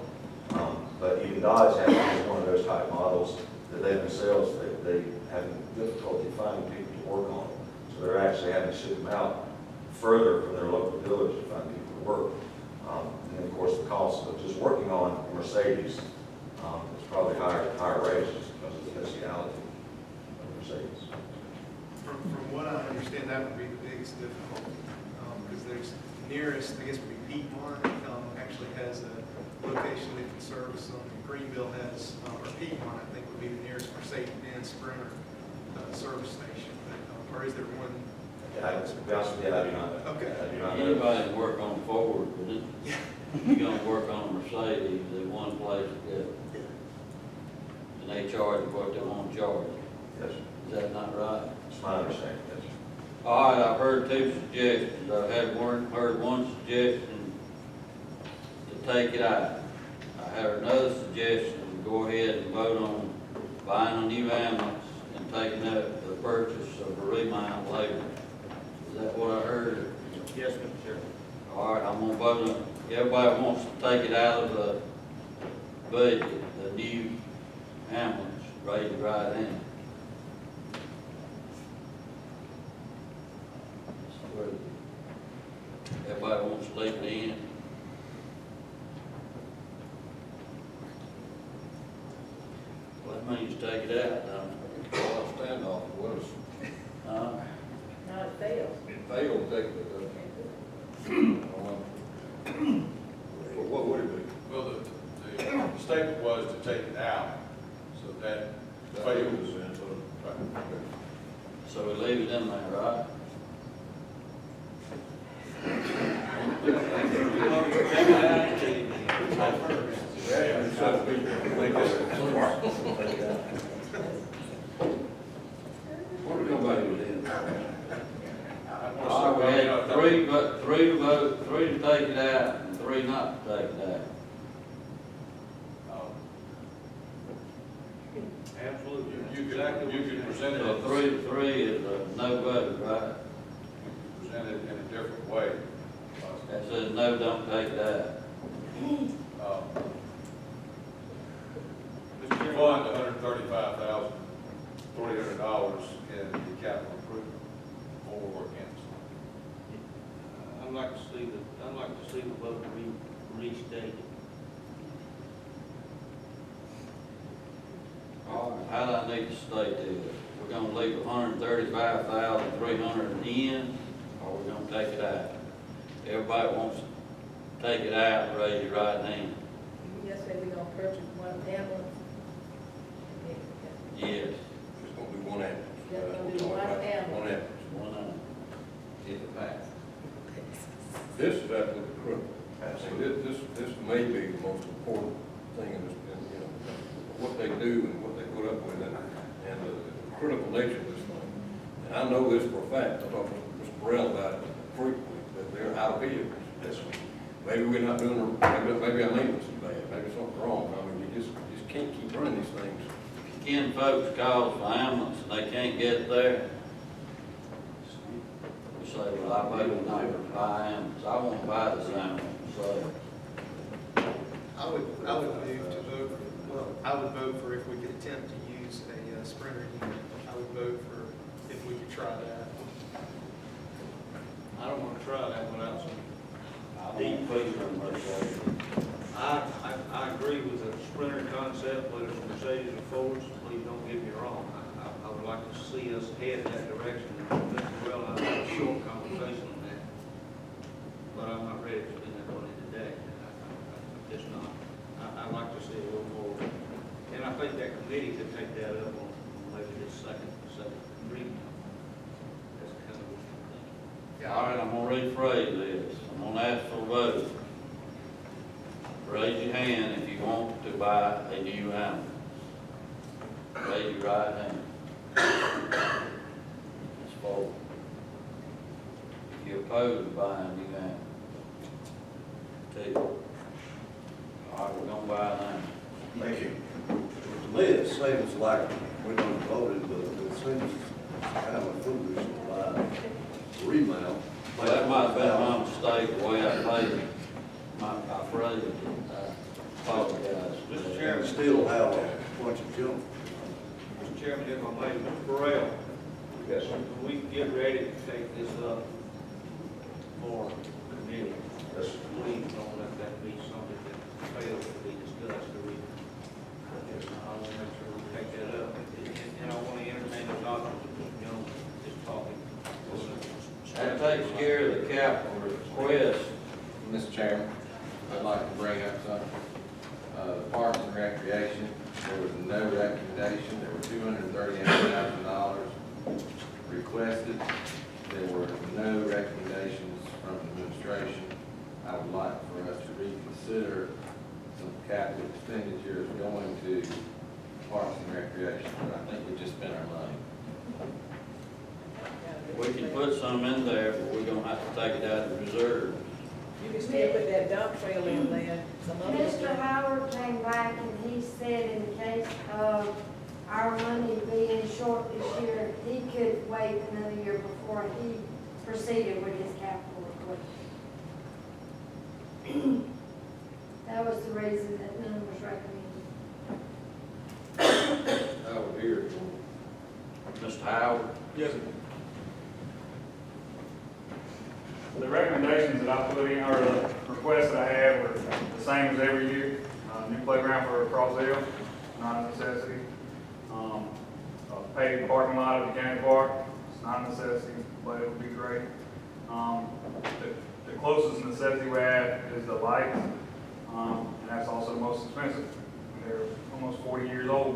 but even Dodge has one of those type models that they themselves, they have difficulty finding people to work on. So they're actually having to ship them out further from their local dealers to find people to work. And then, of course, the cost of just working on a Mercedes is probably higher rates just because of the speciality of Mercedes. From what I understand, that would be the biggest difficulty, because there's nearest, I guess, would be Piedmont, actually has a location that can service them. Greenville has, or Piedmont, I think, would be the nearest Mercedes-Benz Sprinter service station. But, or is there one? Yeah, to be honest with you, I do not know. Okay. I do not know. Anybody work on Ford, but you're gonna work on a Mercedes, there's one place to go. And they charge you what they want to charge. Yes, Is that not right? it's my understanding, yes. All right, I've heard two suggestions. I've heard one suggestion to take it out. I heard another suggestion to go ahead and vote on buying a new ambulance and taking up the purchase of a remount later. Is that what I heard? Yes, Mr. Chairman. All right, I'm gonna vote on, everybody wants to take it out of the budget, the new ambulance, raise your right hand. Everybody wants to leave it in. Well, that means take it out, don't it? Well, standoff was, Huh? Now it fails. it failed technically. What would it be? Well, the statement was to take it out, so that fails. Right. So we leave it in there, right? What are we gonna buy with it? All right, we had three to vote, three to take it out, and three not to take it out. Absolutely. You could present it, So 3 is a no vote, right? present it in a different way. That says no, don't take it out. Mr. Fund $135,300 in the capital improvement for against. I'd like to see the vote restated. All right, how do I need to state this? We're gonna leave 135,300 in, or we're gonna take it out? Everybody wants to take it out, raise your right hand. You just say we're gonna purchase one ambulance. Yes, Just gonna do one ambulance. Just gonna do one ambulance. One ambulance. one of them. Get it back. This is absolutely critical. This may be the most important thing in this, you know, what they do and what they put up with and the critical nature of this thing. And I know this for a fact, I talked to Mr. Burrell about it frequently, that they're out of vehicles. Maybe we're not doing, maybe our maintenance is bad, maybe something's wrong. I mean, you just can't keep running these things. Can folks call for ambulance and they can't get there? We say, well, I voted not to buy ambulance, I won't buy this ambulance, so. I would move to vote, I would vote for if we could attempt to use a Sprinter unit. I would vote for if we could try that. I don't want to try that without some. Deep freezer and Mercedes. I agree with the Sprinter concept, whether it's Mercedes or Ford, please don't get me wrong. I would like to see us head in that direction. Mr. Burrell, I had a short conversation on that, but I'm not ready to spend that money today. I'm just not. I'd like to see a little more, and I think that committee could take that up on maybe this second reading. That's kind of what I'm thinking. All right, I'm gonna rephrase this. I'm gonna ask for a vote. Raise your hand if you want to buy a new ambulance. Raise your right hand. That's 4. If you're opposed to buying a new ambulance. 2. All right, we're gonna buy an ambulance. Thank you. To me, it seems like we don't voted, but it seems kind of foolish mistake the way I played I phrased it. I apologize. Mr. Chairman, Still have a bunch of junk. Mr. Chairman, if I may, Mr. Burrell, Yes, sir. when we get ready to take this up for committee, Yes, sir. please don't let that be something that fails to be discussed. I want to make sure we take that up, and I want to entertain the doctor, just talking. That takes care of the capital request. Mr. Chairman, I'd like to bring up something. Parks and Recreation, there was no recommendation, there were $238,000 requested. There were no recommendations from administration. I would like for us to reconsider some capital expenditures going to Parks and Recreation, but I think we just spent our money. We can put some in there, but we're gonna have to take it out of reserve. You can still put that dump trailer in there, some other Mr. stuff. Howard came back and he said in the case of our money being short this year, he could wait another year before he proceeded with his capital request. That was the reason that none was recommended. I would hear it. Mr. Howard? Yes, sir. The recommendations that I put in, or the requests that I had were the same as every year. New playground for Crossdale, not a necessity. A paved parking lot at the county park, it's not a necessity, but it would be great. The closest necessity we have is the lights, and that's also the most expensive. They're almost 40 years old,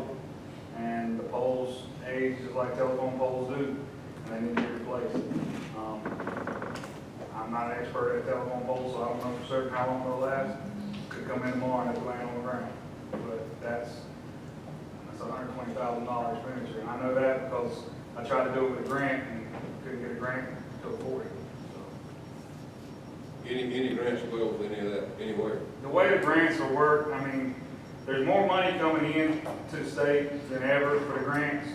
and the poles age just like telephone poles do, and they need to be replaced. I'm not an expert at telephone poles, so I don't know for certain how long they'll last. Could come in tomorrow and it'll land on the ground. But that's $120,000 expenditure. And I know that because I tried to do it with a grant and couldn't get a grant to afford it. Any grants available, any of that, anywhere? The way the grants will work, I mean, there's more money coming in to the state than ever for the grants,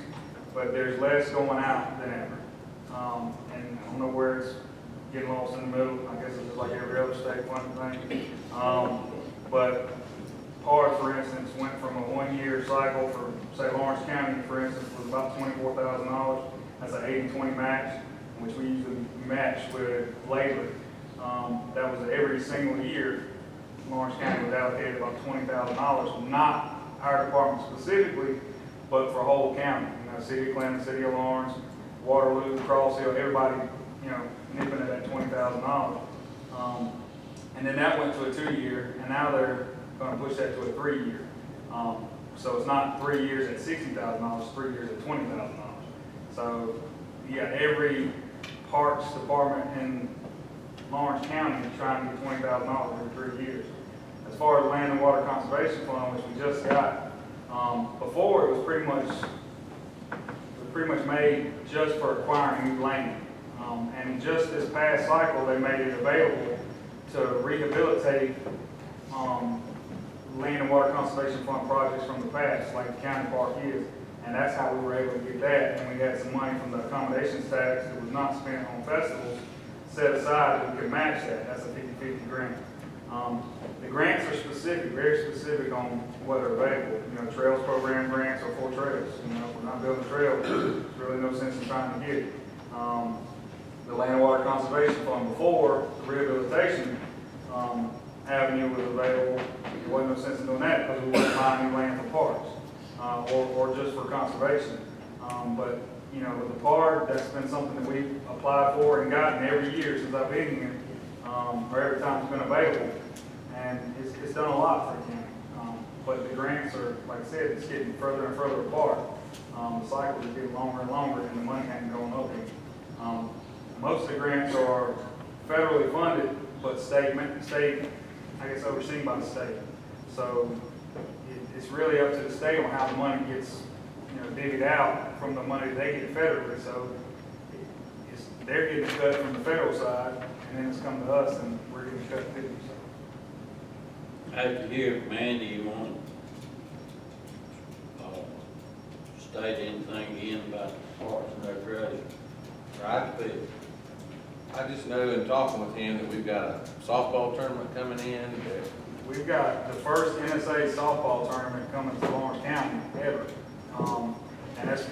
but there's less going out than ever. And I don't know where it's getting lost in the middle. I guess it's just like every other state funding thing. But PART, for instance, went from a one-year cycle for, say, Lawrence County, for instance, was about $24,000. That's an 80-20 match, which we usually match with labor. That was every single year. Lawrence County was allocated about $20,000, not our department specifically, but for whole county. You know, City of Clinton, City of Lawrence, Waterloo, Cross Hill, everybody, you know, nipping at that $20,000. And then that went to a 2-year, and now they're going to push that to a 3-year. So it's not 3 years at $60,000, it's 3 years at $20,000. So you got every parks department in Lawrence County trying to get $20,000 every 3 years. As far as Land and Water Conservation Fund, which we just got, before it was pretty much made just for acquiring new land. And just this past cycle, they made it available to rehabilitate Land and Water Conservation Fund projects from the past, like the county park is. And that's how we were able to get that. And we had some money from the accommodations tax that was not spent on festivals set aside that we could match that. That's a 50-50 grant. The grants are specific, very specific on what are available. You know, trails program grants are for trails. You know, if we're not building trails, there's really no sense in trying to get it. The Land and Water Conservation Fund, before the rehabilitation avenue was available, there wasn't no sense in doing that because we weren't buying new land for parks or just for conservation. But you know, with the park, that's been something that we've applied for and gotten every year since I've been here, or every time it's been available. And it's done a lot for the county. But the grants are, like I said, it's getting further and further apart. The cycle is getting longer and longer, and the money ain't going up any. Most of the grants are federally funded, but state, I guess, overseen by the state. So it's really up to the state on how the money gets, you know, divvied out from the money they get federally. So they're getting cut from the federal side, and then it's come to us, and we're getting cut too. So. After you hear from Andy, you want to state anything again about Parks and Recreation? Right, Bill? I just know in talking with him that we've got a softball tournament coming in, that We've got the first NSA softball tournament coming to Lawrence County ever. And that's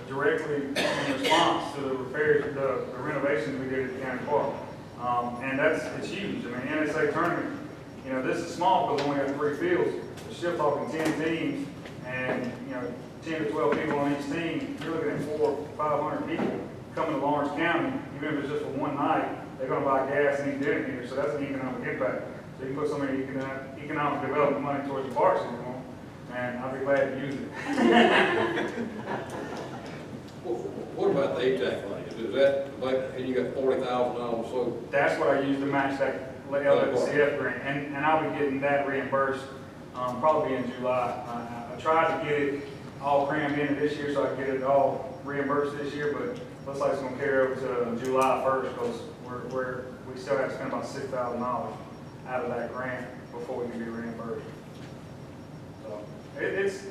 directly in response to the repairs, the renovations we did at the county park. And it's huge. I mean, NSA tournament, you know, this is small because we only got 3 fields. We're still talking 10 teams and, you know, 10 to 12 people on each team. You're looking at 400 or 500 people coming to Lawrence County. Even if it's just for one night, they're gonna buy gas and eat dinner here. So that's an economic impact. So you can put some of the economic development money towards the parks if you want, and I'll be glad to use it. What about the ATAC money? Is that, like, and you got $40,000, so That's what I use to match that LWCF grant, and I'll be getting that reimbursed, probably in July. I tried to get it all crammed into this year so I can get it all reimbursed this year, but looks like it's gonna carry over to July 1st, because we still have to spend about $6,000 out of that grant before we can be reimbursed. So, it's,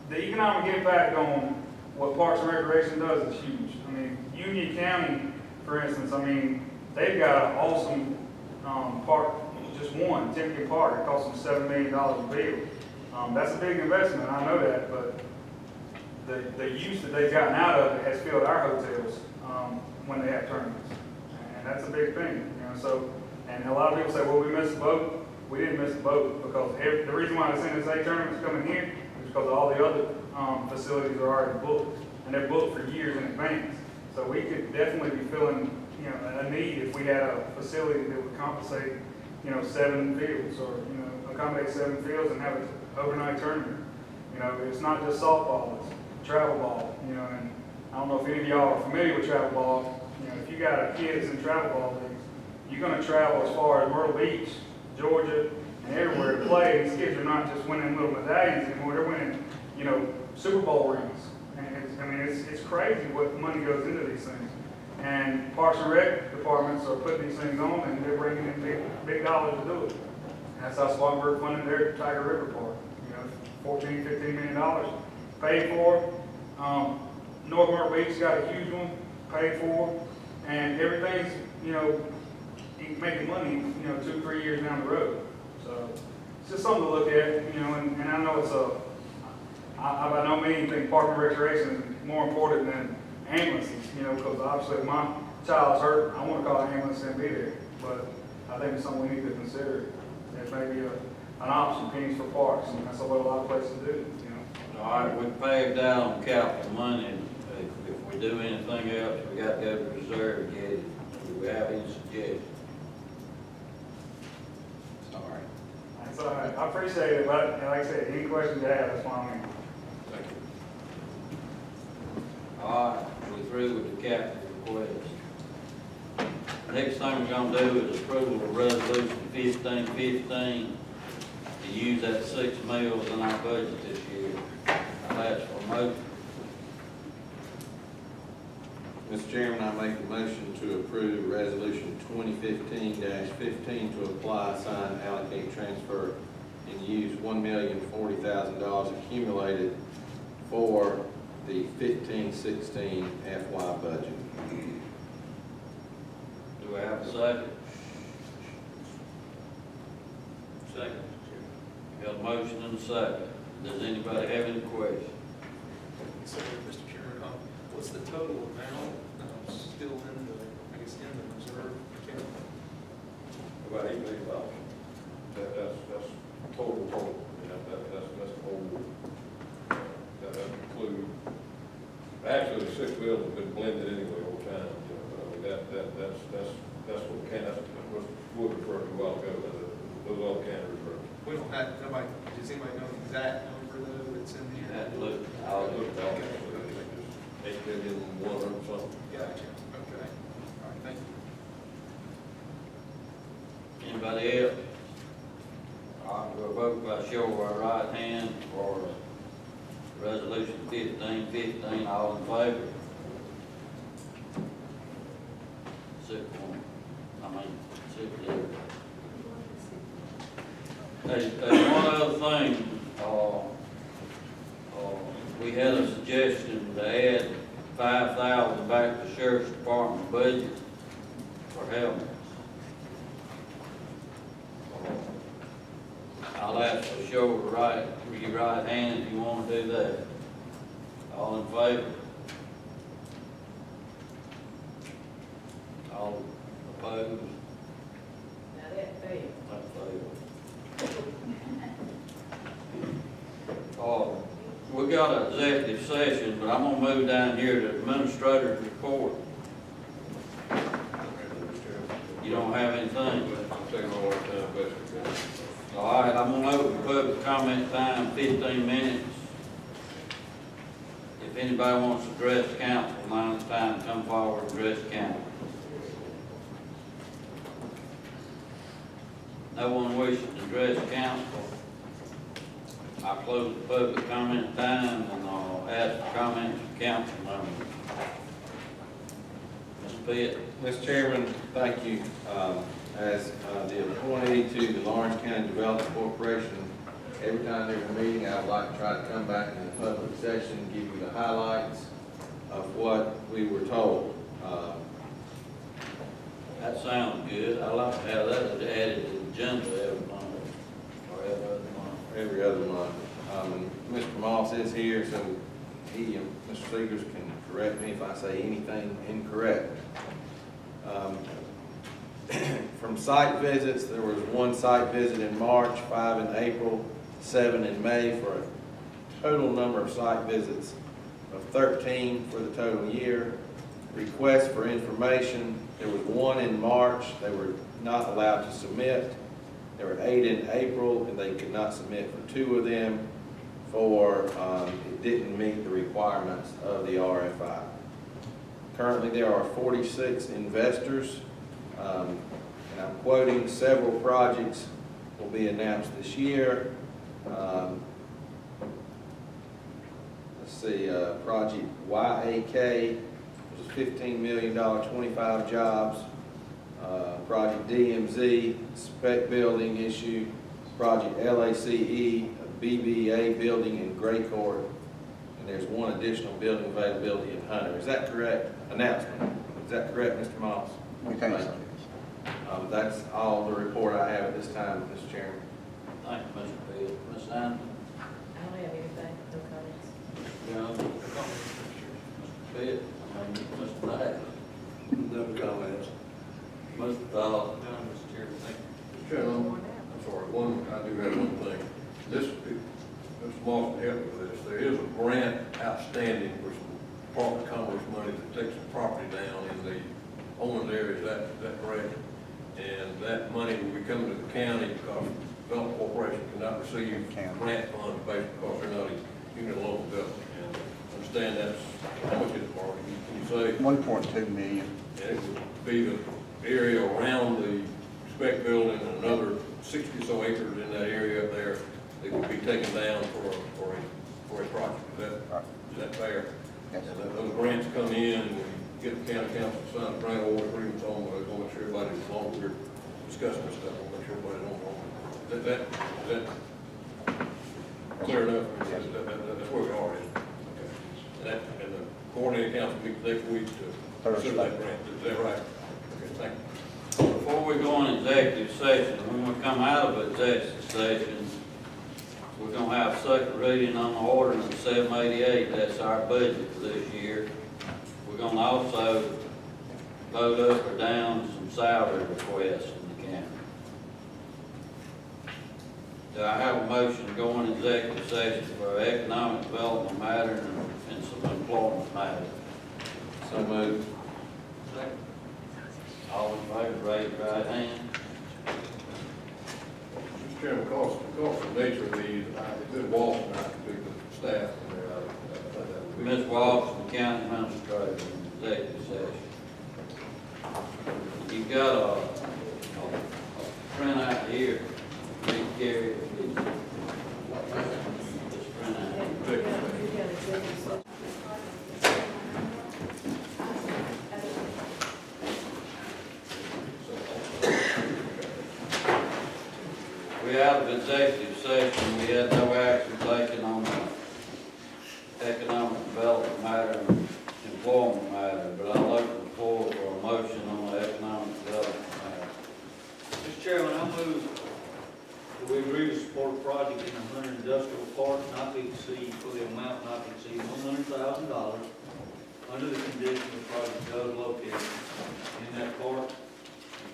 the economic impact on what Parks and Recreation does is huge. I mean, Union County, for instance, I mean, they've got an awesome, park, just one, Timken Park. It costs them $7 million to build. That's a big investment, I know that, but the use that they've gotten out of it has filled our hotels, when they have tournaments. And that's a big thing, you know, so, and a lot of people say, well, we missed the boat. We didn't miss the boat because the reason why the NSA tournament's coming here is because all the other facilities are already booked, and they're booked for years in advance. So we could definitely be filling, you know, a need if we had a facility that would compensate, you know, 7 fields or, you know, accommodate 7 fields and have an overnight tournament. You know, it's not just softball, it's travel ball, you know, and I don't know if any of y'all are familiar with travel ball. You know, if you got a kid that's in travel ball leagues, you're going to travel as far as Myrtle Beach, Georgia, and everywhere to play. These kids are not just winning little medallions anymore, they're winning, you know, Super Bowl rings. And it's crazy what money goes into these things. And Parks and Rec departments are putting these things on, and they're bringing in big dollars to do it. And that's how Spartanburg funded their Tiger River Park. You know, $14, $15 million paid for. North Myrtle Beach got a huge one paid for, and everything's, you know, making money, you know, 2 or 3 years down the road. So it's just something to look at, you know, and I know it's I by no means think Park and Recreation is more important than ambulances, you know, because obviously if my child's hurt, I want to call an ambulance and be there. But I think it's something we need to consider. It may be an option, pennies for parks, and that's what a lot of places do, you know. All right, we paid down capital money, and if we do anything else, we got to go to reserve and get it. Do we have any suggestions? Sorry. That's all right. I appreciate it, but like I said, any questions you have, that's why I'm here. thank you. All right, we're through with the capital request. Next thing we're gonna do is approval of resolution 1515 to use that 6 mills in our budget this year. I'll ask for a motion. Mr. Chairman, I make a motion to approve Resolution 2015-15 to apply, sign, allocate, transfer, and use $1,040,000 accumulated for the 15-16 FY budget. Do we have a second? Second. Got a motion and a second. Does anybody have any questions? So, Mr. Chairman, what's the total amount still in the, I guess, in the reserve account? About $8 million. That's total. Yeah, that's the whole, that doesn't include, actually, the 6 bills have been blended anyway over time. You know, that's what can, that's what we referred to a while ago, those all can refer. We don't have, nobody, does anybody know the exact number though that's in here? That look, I'll look at all. $8 million, 100 something. Gotcha, okay. All right, thank you. Anybody else? All right, we'll vote by show of our right hand for resolution 1515. All in favor? 6-1. I mean, 6-0. Hey, one other thing, we had a suggestion to add 5,000 back to Sheriff's Department budget for for helmets. I'll ask for a show of your right hand if you want to do that. All in favor? All opposed? Now that failed. That failed. We got an executive session, but I'm gonna move down here to administrator's report. You don't have anything? Take a long time, but we can. All right, I'm gonna open public comment time, 15 minutes. If anybody wants to address the council, now it's time to come forward and address the council. No one wishing to address the council. I close the public comment time and I'll ask for comments from council members. Mr. Pitt. Mr. Chairman, thank you. As the appointee to the Lawrence County Development Corporation, every time there's a meeting, I would like to try to come back in the public session and give you the highlights of what we were told. That sounds good. I like to have that added to the agenda every month or every other month. Every other month. And Mr. Moss is here, so he and Mr. Seegers can correct me if I say anything incorrect. From site visits, there was 1 site visit in March, 5 in April, 7 in May, for a total number of site visits of 13 for the total year. Requests for information, there was 1 in March, they were not allowed to submit. There were 8 in April, and they could not submit for 2 of them, for it didn't meet the requirements of the RFI. Currently, there are 46 investors, and I'm quoting, several projects will be announced this year. Let's see, project YAK was $15 million, 25 jobs. Project DMZ, spec building issue. Project LACE, a BBA building in Gray Court. And there's 1 additional building availability in Hunter. Is that correct? Announcement. Is that correct, Mr. Moss? We think so. That's all the report I have at this time, Mr. Chairman. Thank you, Mr. Pitt. Ms. Anderson? I don't have anything, no comments. Yeah, Mr. Pitt? Mr. Knight? No comments. Mr. Dahl? Mr. Chairman, thank you. Mr. Chairman, I'm sorry, I do have one thing. Mr. Moss can help me with this. There is a grant outstanding for some Department of Commerce money to take some property down in the Owens area. Is that correct? And that money will be coming to the county because the Development Corporation cannot receive grant funds based because they're not a unit of local government. And I understand that's, how much is it, Mark? Can you say? 1.2 million. And it would be the area around the spec building and another 60 so acres in that area up there that would be taken down for a project. Is that fair? Yes. And those grants come in, and we get the county council to sign grant award agreements on, we're going to make sure everybody's along, we're discussing this stuff, we'll make sure everybody's on board. Is that clear enough? That's where we are. Okay. And the coordinating council meets next week to consider that grant. Is that right? Okay, thank you. Before we go on executive session, when we come out of executive session, we're gonna have second reading on the ordinance 788, that's our budget for this year. We're gonna also vote up or down some salary requests in the county. Do I have a motion to go on executive session for economic development matter and some employment matter? So moved. Second. All in favor, raise your right hand. Mr. Chairman, because of the nature of these, Ms. Walsh and I can be the staff. Ms. Walsh, the county administrator, in executive session. You've got a printout here, please carry it, please. This printout. We out of executive session, we had no action taken on the economic development matter and employment matter, but I'll open the floor for a motion on the economic development agree to support a project in the Hunter Industrial Park not to exceed, for the amount not to exceed $100,000 under the condition the project does locate in that park.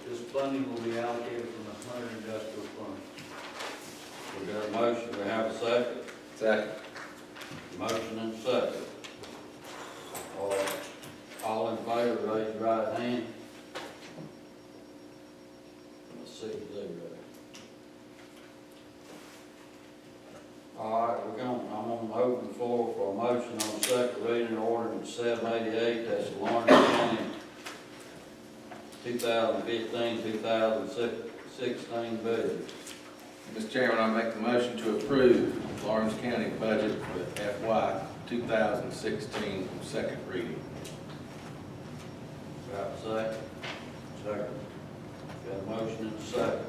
This funding will be allocated from the Hunter Industrial Fund. We got a motion, we have a second. Second. Motion and second. All in favor, raise your right hand. Let's see, there. All right, I'm gonna open the floor for a motion on second reading of ordinance 788, that's the Lawrence County 2015-2016 budget. Mr. Chairman, I make the motion to approve Lawrence County budget for FY 2016 second reading. Got a second? Second. Got a motion and a second.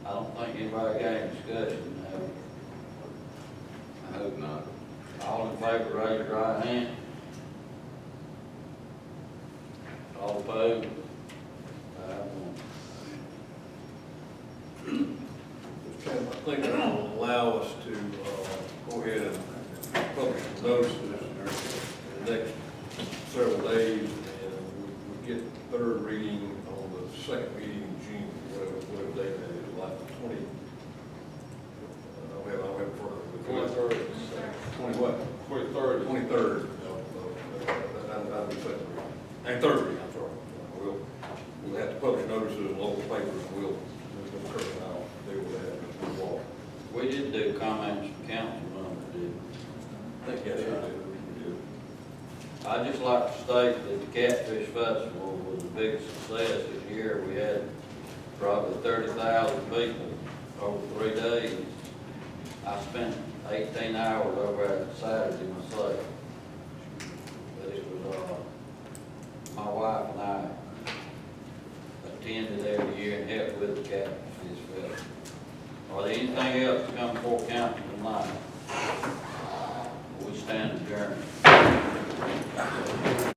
I don't think anybody got any discussion, have we? I hope not. All in favor, raise your right hand. All opposed? 5-1. I think that will allow us to go ahead and publish the notices in the next several days, and we get third reading on the second meeting in June, whatever date that is, like the 20. I have it for the 23rd. 20 what? 23rd. 23rd. That'll be second reading. And third reading, I'm sorry. We'll have to publish notices in local papers, and we'll Kirk and I'll deal with that as we walk. We did do comments from council members, did we? I think, yes, we do. I'd just like to state that the Catfish Festival was a big success this year. We had probably 30,000 people over 3 days. I spent 18 hours over at Saturday myself. But it was, my wife and I attended every year and helped with the Catfish Festival. Are there anything else to come before council tonight? We stand adjourned.